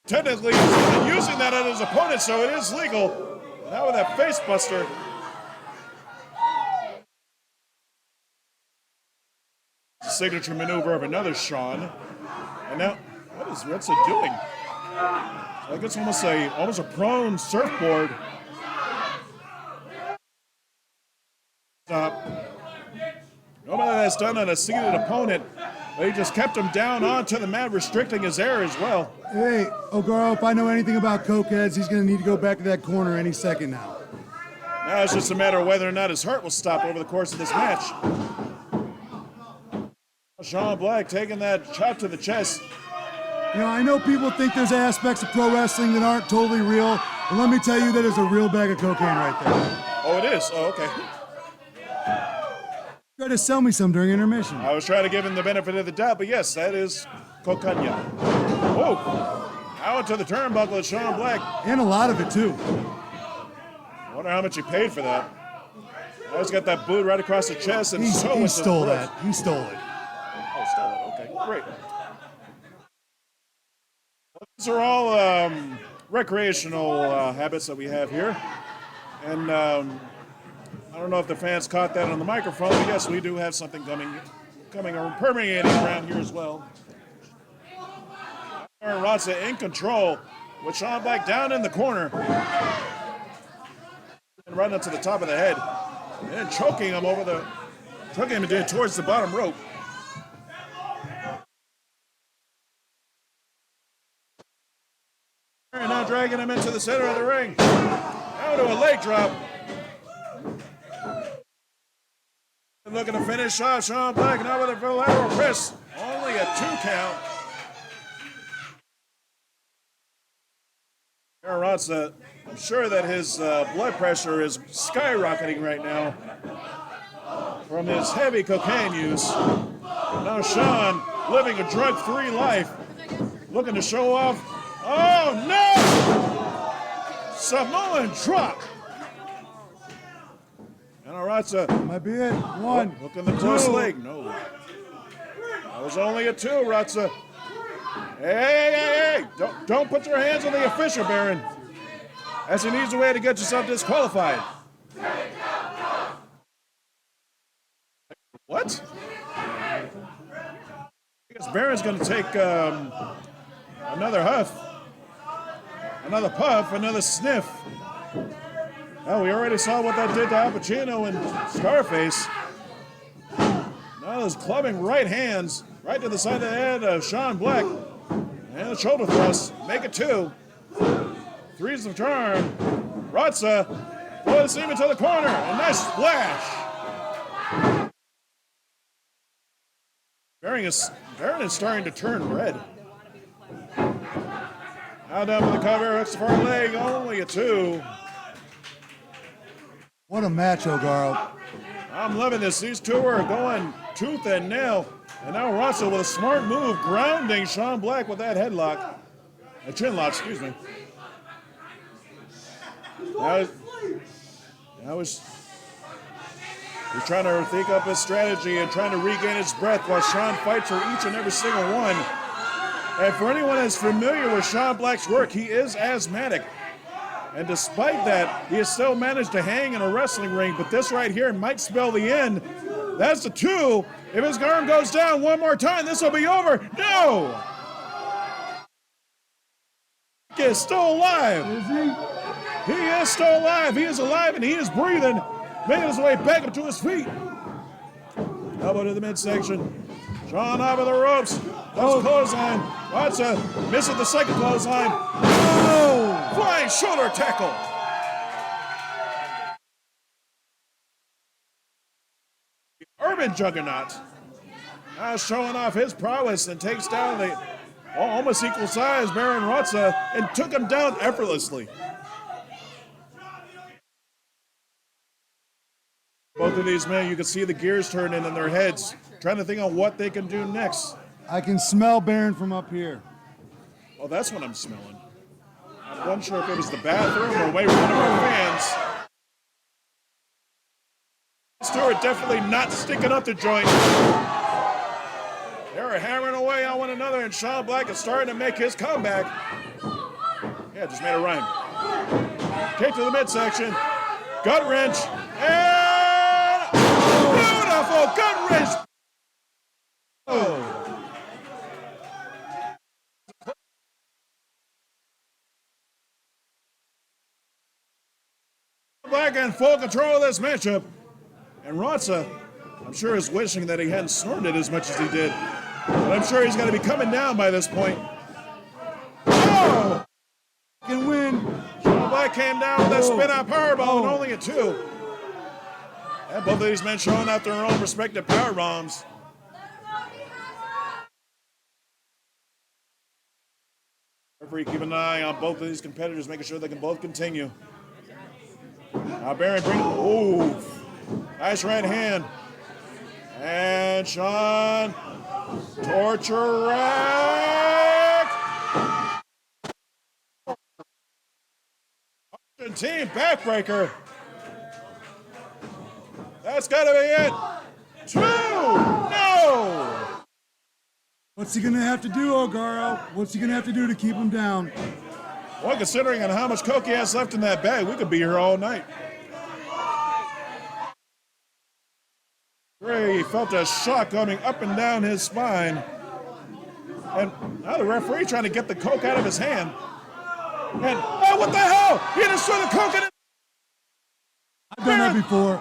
technically he's using that on his opponent, so it is legal. Now with that face buster. Signature maneuver of another Sean. And now, what is Rotza doing? I guess almost a prone surfboard. Stop. Normally that's done on a seated opponent, but he just kept him down onto the mat, restricting his air as well. Hey, Ogaro, if I know anything about cokeheads, he's going to need to go back to that corner any second now. Now it's just a matter of whether or not his heart will stop over the course of this match. Sean Black taking that chop to the chest. You know, I know people think there's aspects of pro wrestling that aren't totally real, but let me tell you that is a real bag of cocaine right there. Oh, it is? Oh, okay. Try to sell me some during intermission. I was trying to give him the benefit of the doubt, but yes, that is cocaine. Whoa. Out to the turnbuckle of Sean Black. And a lot of it, too. I wonder how much he paid for that. Now he's got that boot right across the chest, and He so stole that. He stole it. Oh, stole it. Okay, great. These are all recreational habits that we have here. And I don't know if the fans caught that on the microphone, but yes, we do have something coming or permeating around here as well. Rotza in control with Sean Black down in the corner. And right up to the top of the head. And choking him towards the bottom rope. And now dragging him into the center of the ring. Now to a leg drop. Looking to finish off Sean Black now with a lateral press. Only a 2 count. Rotza, I'm sure that his blood pressure is skyrocketing right now from his heavy cocaine use. Now Sean living a drug-free life, looking to show off. Oh no! Samoan drop. And Rotza Might be it. One. hooking the close leg. No. That was only a 2, Rotza. Hey! Don't put your hands on the official, Baron. As he needs a way to get yourself disqualified. What? I guess Baron's going to take another huff, another puff, another sniff. Oh, we already saw what that did to Al Pacino and Scarface. Now those clubbing right hands right to the side of the head of Sean Black. And the shoulder thrust, make it 2. 3's the turn. Rotza throws him into the corner. A nice splash. Baron is starting to turn red. Now down for the cover, hooks the far leg, only a 2. What a match, Ogaro. I'm loving this. These two are going tooth and nail. And now Rassle with a smart move, grounding Sean Black with that headlock. A chin lock, excuse me. Now he's trying to think up his strategy and trying to regain his breath while Sean fights for each and every single one. And for anyone that's familiar with Sean Black's work, he is asthmatic. And despite that, he has still managed to hang in a wrestling ring. But this right here might spell the end. That's the 2. If his arm goes down one more time, this will be over. No! He is still alive. Is he? He is still alive. He is alive and he is breathing, making his way back up to his feet. Elbow to the midsection. Sean over the ropes. That's clothesline. Rotza misses the second clothesline. Oh! Flying shoulder tackle. Urban Juggernaut now showing off his prowess and takes down the almost equal size Baron Rotza and took him down effortlessly. Both of these men, you can see the gears turning in their heads, trying to think on what they can do next. I can smell Baron from up here. Well, that's what I'm smelling. I wasn't sure if it was the bathroom or away from one of our fans. Stewart definitely not sticking up the joint. They're hammering away on one another, and Sean Black is starting to make his comeback. Yeah, just made a rhyme. Kick to the midsection. Gut wrench. And beautiful gut wrench. Oh. Back in full control of this matchup. And Rotza, I'm sure, is wishing that he hadn't snorted as much as he did. But I'm sure he's going to be coming down by this point. Oh! Can win. Black came down with a spin-out powerbomb and only a 2. And both of these men showing out their own respective power bombs. Referee keep an eye on both of these competitors, making sure they can both continue. Now Baron bring, nice right hand. And Sean, torture rack. Team backbreaker. That's gotta be it. 2, no. What's he gonna have to do, Ogaro? What's he gonna have to do to keep him down? Well, considering on how much coke he has left in that bag, we could be here all night. Ray felt a shock coming up and down his spine. And now the referee trying to get the coke out of his hand. And, oh, what the hell? He just threw the coke in it. I've done that before.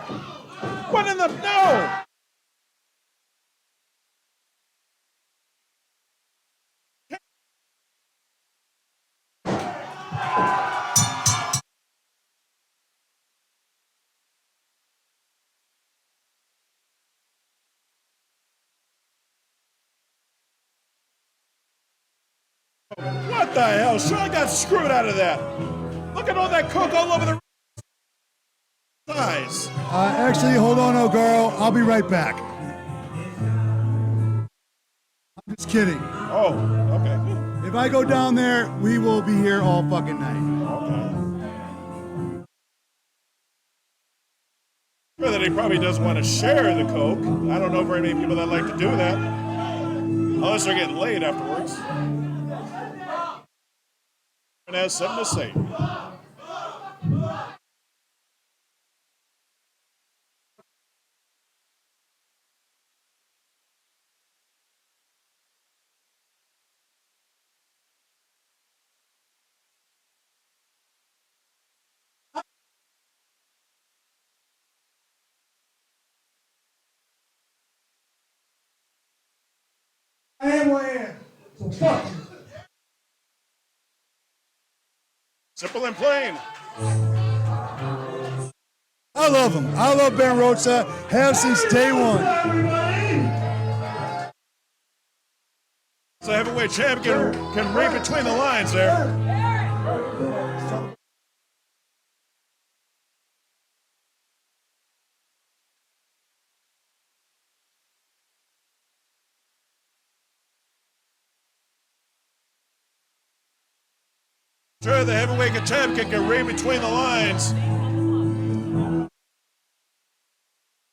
What in the, no! What the hell? Sean got screwed out of that. Look at all that coke all over the thighs. Actually, hold on, Ogaro. I'll be right back. I'm just kidding. Oh, okay. If I go down there, we will be here all fucking night. Okay. Sure that he probably doesn't want to share the coke. I don't know very many people that like to do that. Unless they're getting laid afterwards. And has something to say. I am what I am. So fuck you. Simple and plain. I love him. I love Ben Rotza. Have since day one. So heavyweight champion can read between the lines there. Sure, the heavyweight champion can read between the lines.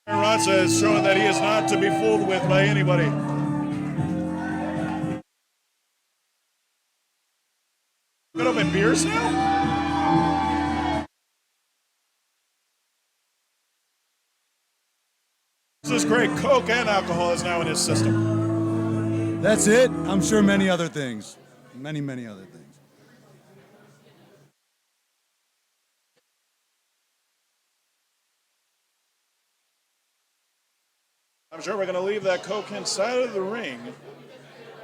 Rotza is showing that he is not to be fooled with by anybody. Good open beers now? This is great. Coke and alcohol is now in his system. That's it? I'm sure many other things. Many, many other things. I'm sure we're going to leave that coke inside of the ring.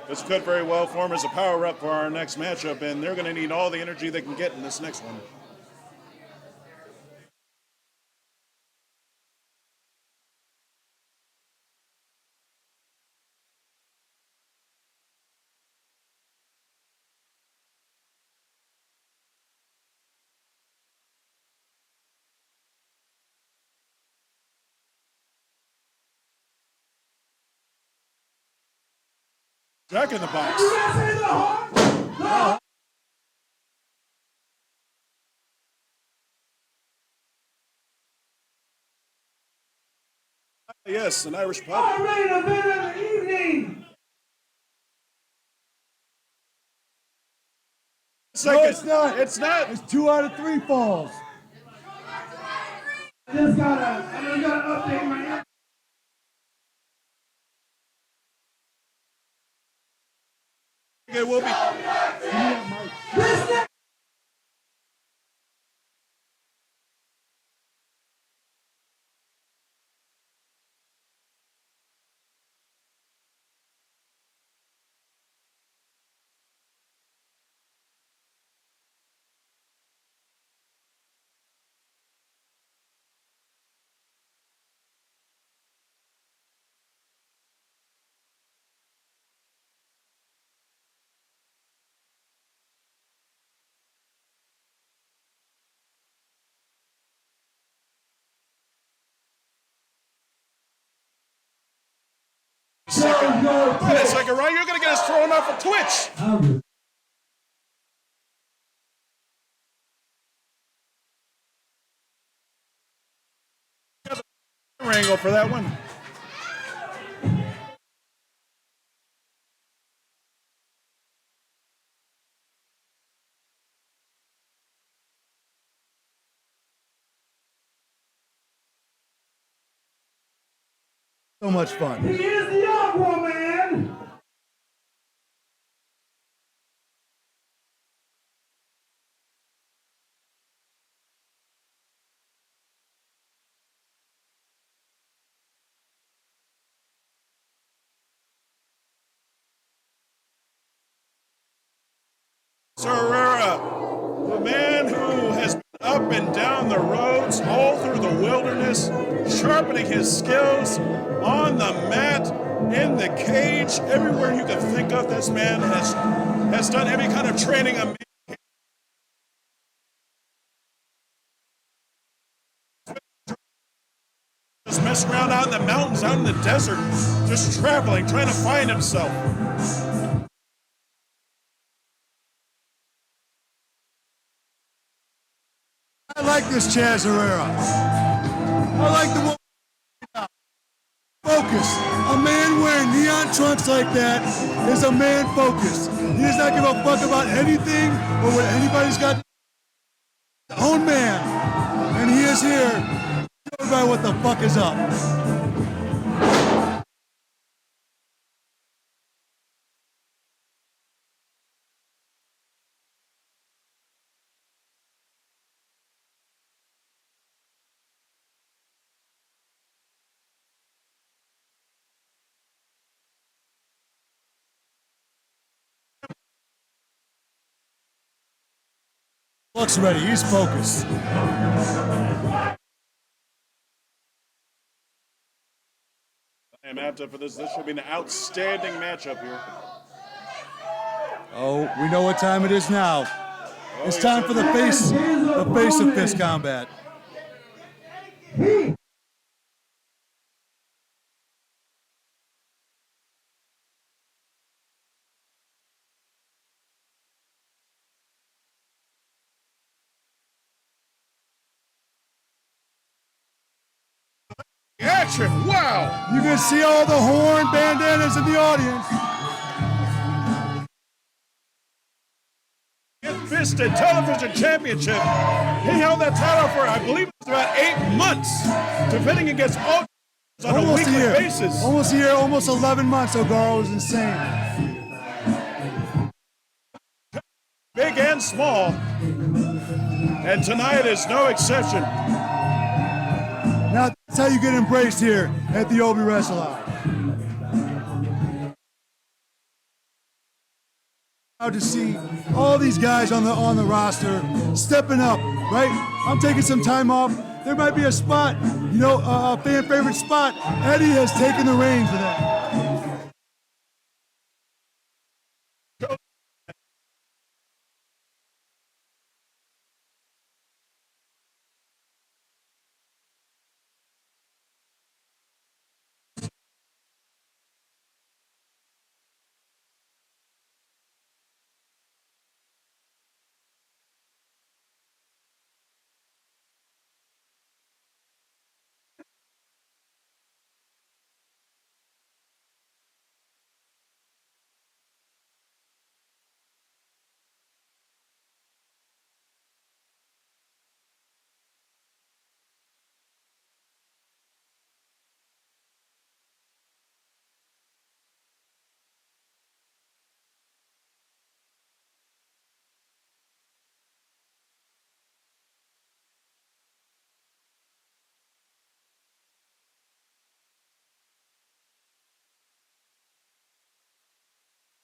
This could very well form as a power-up for our next matchup, and they're going to need all the energy they can get in this next one. Jack in the box. Yes, an Irish pub. All right, event of the evening. No, it's not. It's not. It's 2 out of 3 falls. I just gotta update my. It will be. Wait a second, Ryan. You're going to get us thrown off of Twitch. Angle for that one. So much fun. He is the Aquaman. Herrera, the man who has been up and down the roads, all through the wilderness, sharpening his skills on the mat, in the cage, everywhere you can think of. This man has done every kind of training. Just messing around out in the mountains, out in the desert, just traveling, trying to find himself. I like this Chaz Herrera. I like the one. Focus. A man wearing neon trunks like that is a man focused. He does not give a fuck about anything or what anybody's got. His own man. And he is here to show everybody what the fuck is up. Looks ready. He's focused. I am amped up for this. This should be an outstanding matchup here. Oh, we know what time it is now. It's time for the face of fist combat. Action! Wow! You can see all the horn bandanas in the audience. Fisted Television Championship. He held that title for, I believe, it was about 8 months, defending against all on a weekly basis. Almost a year, almost 11 months ago. It was insane. Big and small. And tonight is no exception. Now that's how you get embraced here at the Obi Wrestle House. Proud to see all these guys on the roster stepping up, right? I'm taking some time off. There might be a spot, you know, a fan favorite spot. Eddie has taken the reins of that.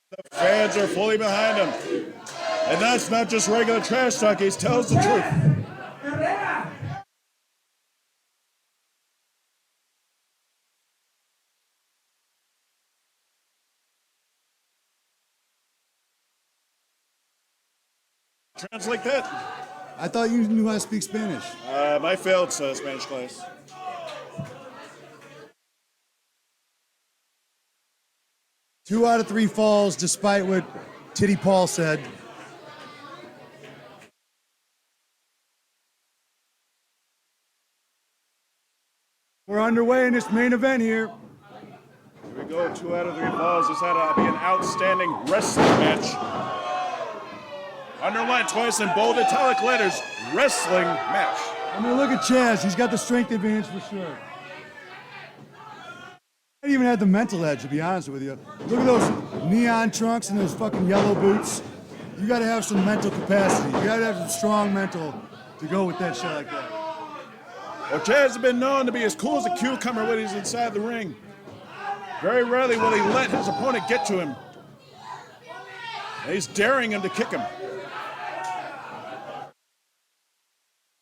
The fans are fully behind him. And that's not just regular trash talk, he tells the truth. Herrera. Translate that. I thought you knew how to speak Spanish. I failed Spanish class. Two out of 3 falls, despite what Titty Paul said. We're underway in this main event here. Here we go, 2 out of 3 falls. This had to be an outstanding wrestling match. Underlined twice in bold italic letters, wrestling match. I mean, look at Chaz. He's got the strength advantage for sure. He even had the mental edge, to be honest with you. Look at those neon trunks and those fucking yellow boots. You got to have some mental capacity. You got to have some strong mental to go with that shit like that. Well, Chaz has been known to be as cool as a cucumber when he's inside the ring. Very rarely will he let his opponent get to him. And he's daring him to kick him.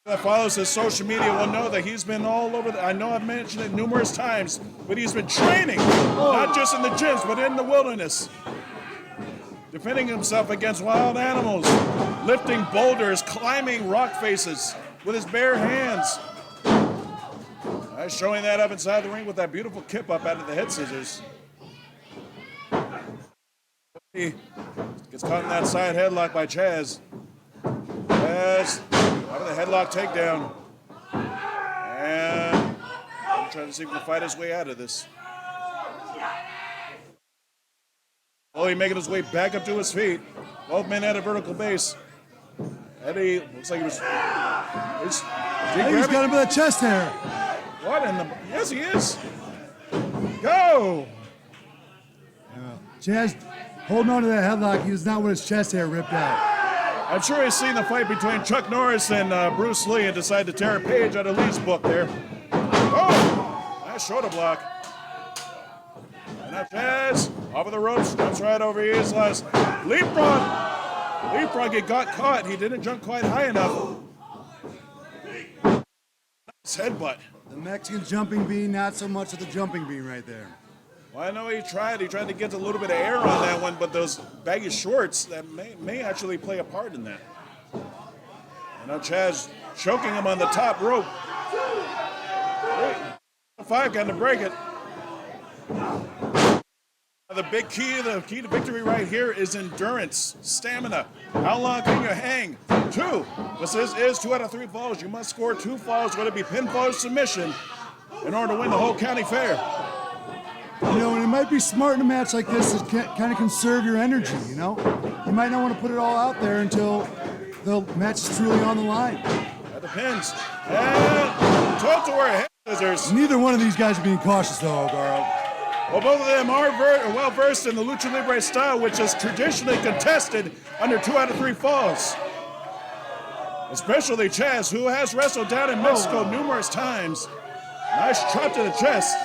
That follows his social media will know that he's been all over. I know I've mentioned it numerous times, but he's been training, not just in the gyms, but in the wilderness. Defending himself against wild animals, lifting boulders, climbing rock faces with his bare hands. Showing that up inside the ring with that beautiful kip up out of the head scissors. He gets caught in that side headlock by Chaz. Chaz out of the headlock takedown. And I'm trying to see if he can fight his way out of this. Slowly making his way back up to his feet. Both men at a vertical base. Eddie looks like he was. He's got him by the chest hair. What in the? Yes, he is. Go! Chaz holding on to that headlock. He does not want his chest hair ripped out. I'm sure he's seen the fight between Chuck Norris and Bruce Lee and decided to tear a page out of Lee's book there. Oh! Nice shoulder block. And now Chaz off of the ropes, jumps right over Islas. Leapfrog! Leapfrog, he got caught. He didn't jump quite high enough. Nice headbutt. The Mexican jumping bean, not so much of the jumping bean right there. Well, I know he tried to get a little bit of air on that one, but those baggy shorts, that may actually play a part in that. And now Chaz choking him on the top rope. 5 got to break it. The big key to victory right here is endurance, stamina. How long can you hang? 2. This is 2 out of 3 falls. You must score 2 falls, whether it be pinfall or submission, in order to win the whole county fair. You know, and it might be smart in a match like this to kind of conserve your energy, you know? You might not want to put it all out there until the match is truly on the line. That depends. And total to her head scissors. Neither one of these guys are being cautious, though, Garo. Well, both of them are well-versed in the Lucha Libre style, which is traditionally contested under 2 out of 3 falls. Especially Chaz, who has wrestled down in Mexico numerous times. Nice chop to the chest.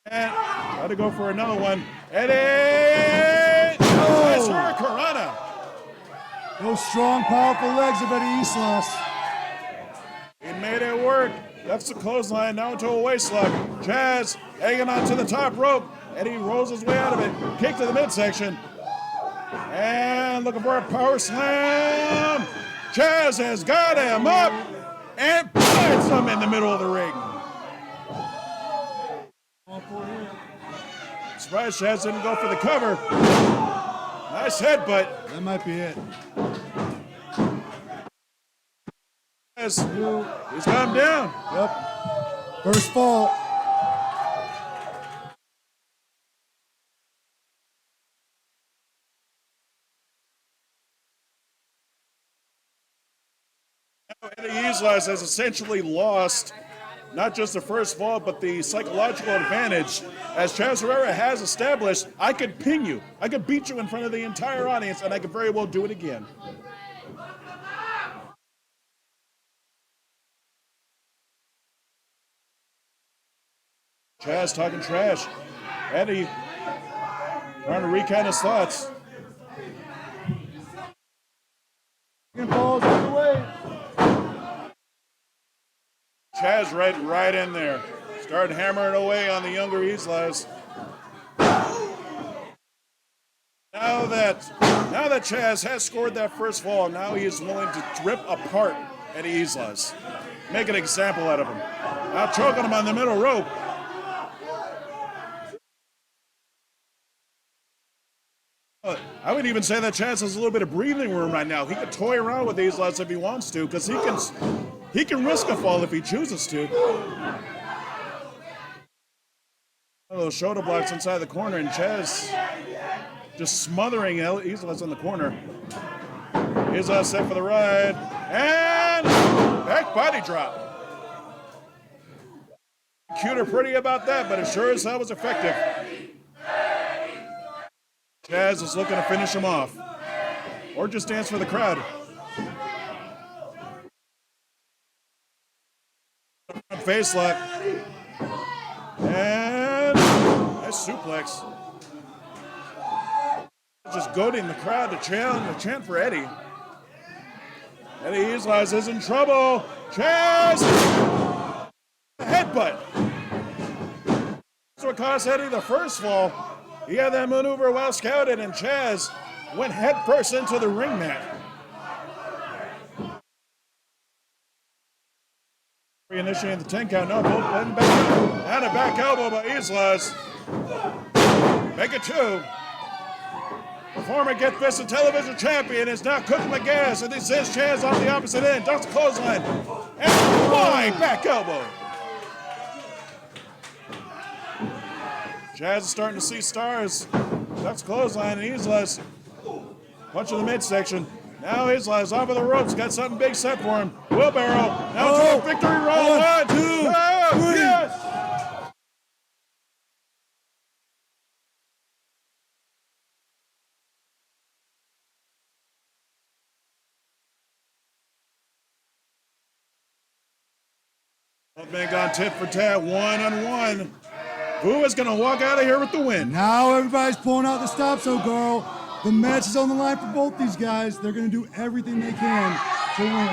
And try to go for another one. Eddie! Nice hurricanrana. Those strong, powerful legs of Eddie Islas. He made it work. That's the clothesline, now into a waist lock. Chaz hanging on to the top rope. Eddie rolls his way out of it. Kick to the midsection. And looking for a power slam. Chaz has got him up and puts him in the middle of the ring. Surprised Chaz didn't go for the cover. Nice headbutt. That might be it. He's got him down. Yep. First fall. Eddie Islas has essentially lost not just the first fall, but the psychological advantage. As Chaz Herrera has established, I could pin you. I could beat you in front of the entire audience, and I could very well do it again. Chaz talking trash. Eddie Trying to recount his thoughts. Balls on the way. Chaz right in there. Started hammering away on the younger Islas. Now that Chaz has scored that first fall, now he is willing to rip apart Eddie Islas. Make an example out of him. Now choking him on the middle rope. I would even say that Chaz has a little bit of breathing room right now. He can toy around with Islas if he wants to, because he can risk a fall if he chooses to. One of those shoulder blocks inside the corner, and Chaz just smothering Islas in the corner. Islas set for the ride, and back body drop. Cute or pretty about that, but it sure as hell was effective. Chaz is looking to finish him off, or just dance for the crowd. Face lock, and nice suplex. Just goading the crowd to chant for Eddie. Eddie Islas is in trouble. Chaz! Headbutt. That's what cost Eddie the first fall. He had that maneuver well scouted, and Chaz went head first into the ring mat. Initiating the 10 count. No, both and a back elbow by Islas. Make it 2. The former Get Fisted television champion is now cooking the gas, and he sends Chaz off the opposite end. Ducks clothesline. And flying back elbow. Chaz is starting to see stars. Ducks clothesline, and Islas punching the midsection. Now Islas off of the ropes, got something big set for him. Wheelbarrow, now to a victory roll. 1, 2, 3. Yes! Both men gone tit for tat, 1-on-1. Who is going to walk out of here with the win? Now everybody's pulling out the stops, so girl. The match is on the line for both these guys. They're going to do everything they can to win.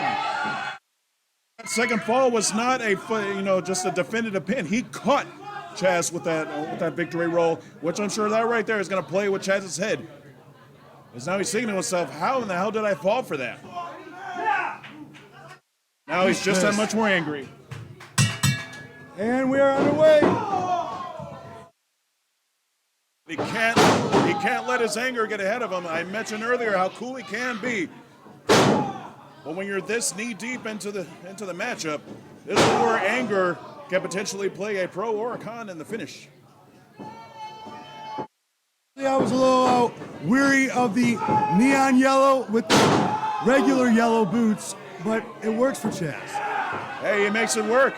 That second fall was not just a definitive pin. He caught Chaz with that victory roll, which I'm sure that right there is going to play with Chaz's head. Because now he's thinking to himself, how in the hell did I fall for that? Now he's just that much more angry. And we are underway. He can't let his anger get ahead of him. I mentioned earlier how cool he can be. But when you're this knee deep into the matchup, this is where anger can potentially play a pro or a con in the finish. I was a little weary of the neon yellow with the regular yellow boots, but it works for Chaz. Hey, he makes it work.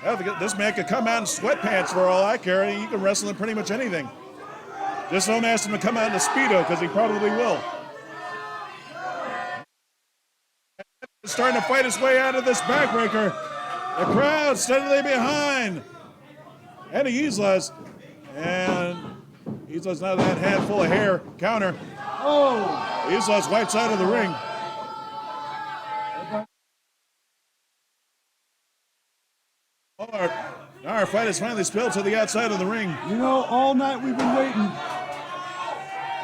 Hell, this man could come out in sweatpants for all I care. He can wrestle in pretty much anything. Just don't ask him to come out in a Speedo, because he probably will. He's starting to fight his way out of this backbreaker. The crowd steadily behind Eddie Islas. And Islas now that handful of hair. Counter. Oh! Islas right side of the ring. Our fight has finally spilled to the outside of the ring. You know, all night we've been waiting.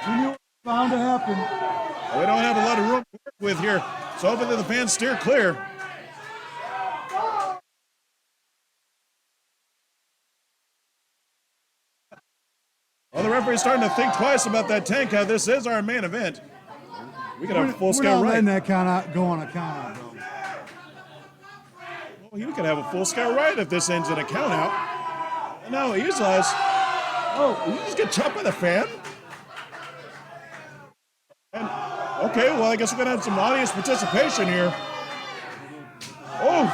We knew it was bound to happen. We don't have a lot of room to work with here, so hopefully the fans steer clear. Well, the referee's starting to think twice about that 10 count. This is our main event. We could have a full scale We're not right. letting that count out, go on a count out, bro. Well, you could have a full scale right if this ends in a count out. And now Islas. Oh, did you just get chopped by the fan? And, okay, well, I guess we're going to have some audience participation here. Oh,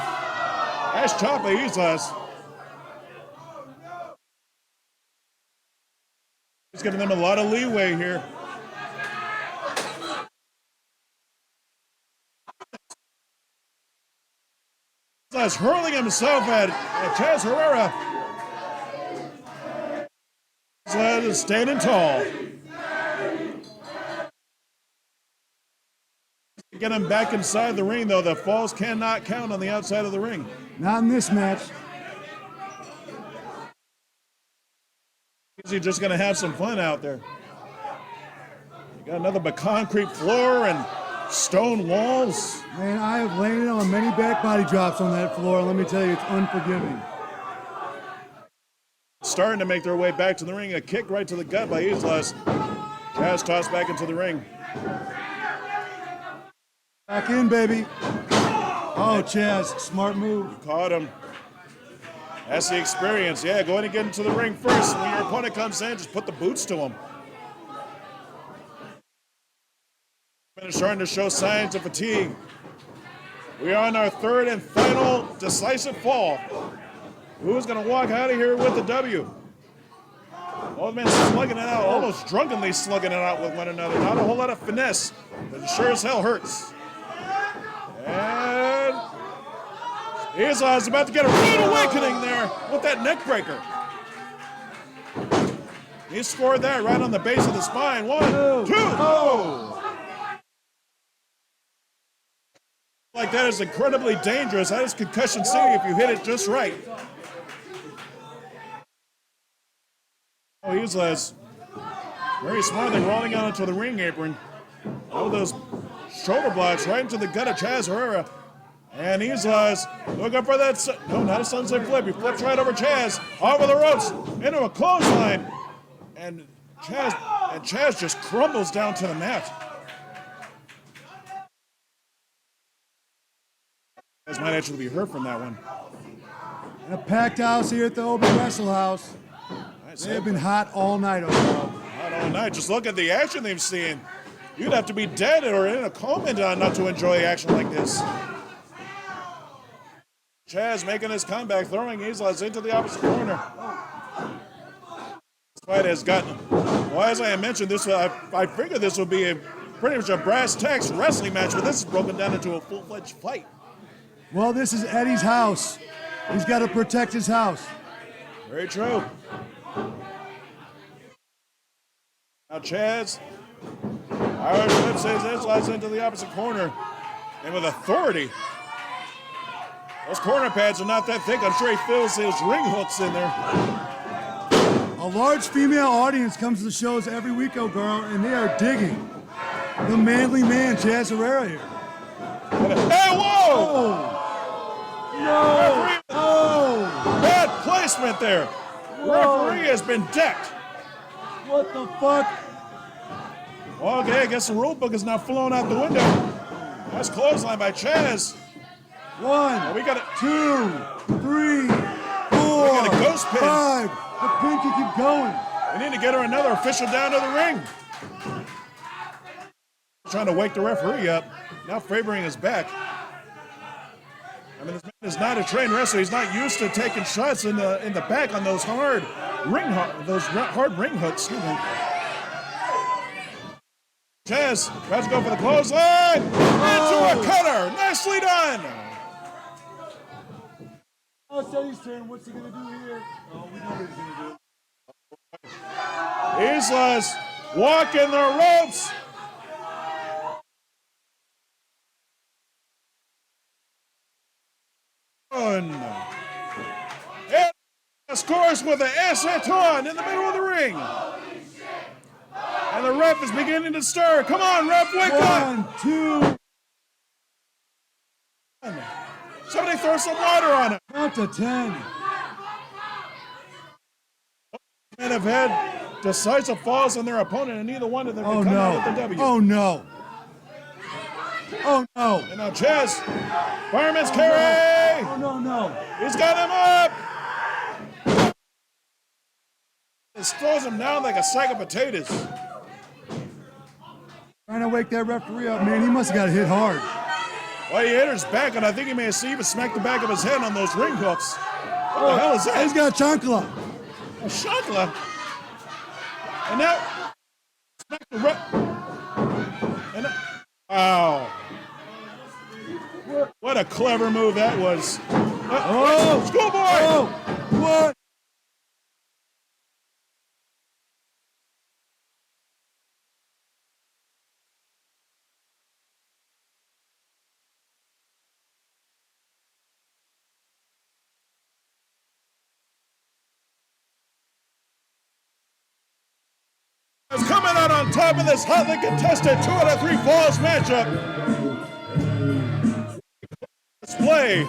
nice chop by Islas. He's giving them a lot of leeway here. Islas hurling himself at Chaz Herrera. Islas is standing tall. Get him back inside the ring, though. The falls cannot count on the outside of the ring. Not in this match. Is he just going to have some fun out there? You got another but concrete floor and stone walls. Man, I have landed on many back body drops on that floor. Let me tell you, it's unforgiving. Starting to make their way back to the ring. A kick right to the gut by Islas. Chaz tossed back into the ring. Back in, baby. Oh, Chaz, smart move. Caught him. That's the experience. Yeah, go ahead and get into the ring first. When your opponent comes in, just put the boots to him. Starting to show signs of fatigue. We are on our third and final decisive fall. Who's going to walk out of here with the W? Both men slugging it out, almost drunkenly slugging it out with one another. Not a whole lot of finesse, but it sure as hell hurts. And Islas is about to get a rude awakening there with that neck breaker. He scored that right on the base of the spine. 1, 2, oh! Like that is incredibly dangerous. That is concussion city if you hit it just right. Oh, Islas very smartly rolling out into the ring apron. Oh, those shoulder blocks right into the gut of Chaz Herrera. And Islas looking for that. No, not a sunset flip. He flips right over Chaz, over the ropes, into a clothesline. And Chaz just crumbles down to the mat. Chaz might actually be hurt from that one. And a packed house here at the Open Wrestle House. They have been hot all night, overall. Hot all night. Just look at the action they've seen. You'd have to be dead or in a coma not to enjoy action like this. Chaz making his comeback, throwing Islas into the opposite corner. This fight has gotten, well, as I mentioned, I figured this would be pretty much a brass tacks wrestling match, but this is broken down into a full-fledged fight. Well, this is Eddie's house. He's got to protect his house. Very true. Now Chaz, Irish whip sends Islas into the opposite corner, and with authority. Those corner pads are not that thick. I'm sure he feels his ring hooks in there. A large female audience comes to the shows every week, oh girl, and they are digging the manly man, Chaz Herrera here. Hey, whoa! No! Oh! Bad placement there. Referee has been decked. What the fuck? Okay, I guess the rule book is now flown out the window. Nice clothesline by Chaz. 1, We got it. 2, 3, 4, We got a ghost pin. 5. The pin can keep going. We need to get her another official down to the ring. Trying to wake the referee up. Now favoring his back. I mean, this man is not a trained wrestler. He's not used to taking shots in the back on those hard ring hooks. Excuse me. Chaz tries to go for the clothesline. Into a cutter. Nicely done. Oh, it's Eddie's turn. What's he gonna do here? Oh, we know what he's gonna do. Islas walking the ropes. And scores with an S-A-ton in the middle of the ring. And the ref is beginning to stir. Come on, ref, wake up. 1, 2. Somebody throw some water on him. Count to 10. Men have had decisive falls on their opponent, and neither one of them can come out with the W. Oh no. Oh no. And now Chaz, fireman's carry. Oh no. He's got him up. Just throws him down like a sack of potatoes. Trying to wake that referee up, man. He must have got hit hard. Well, he hit his back, and I think he may have even smacked the back of his head on those ring hooks. What the hell is that? He's got a chancla. A shankla. And now, smack the ref. And wow. What a clever move that was. Oh, schoolboy! Oh, what? is coming out on top of this hotly contested 2 out of 3 falls matchup. Display.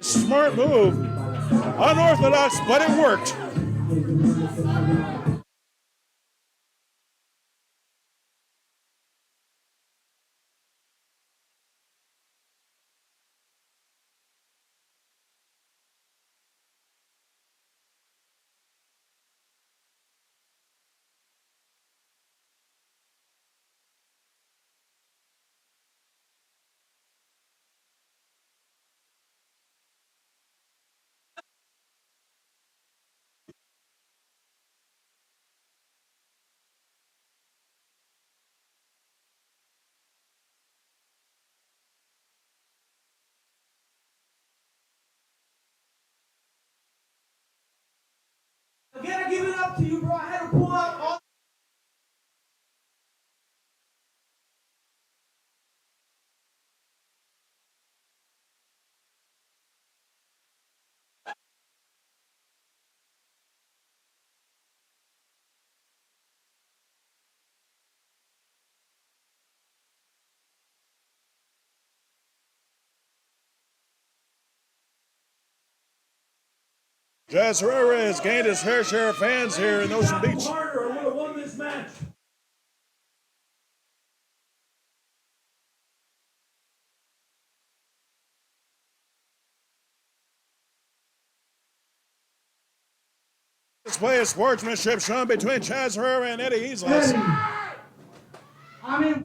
Smart move. Unorthodox, but it worked. Again, I give it up to you, bro. I had to pull out all. Chaz Herrera has gained his fair share of fans here in Ocean Beach. Harder, I would have won this match. Display of sportsmanship shown between Chaz Herrera and Eddie Islas. I mean.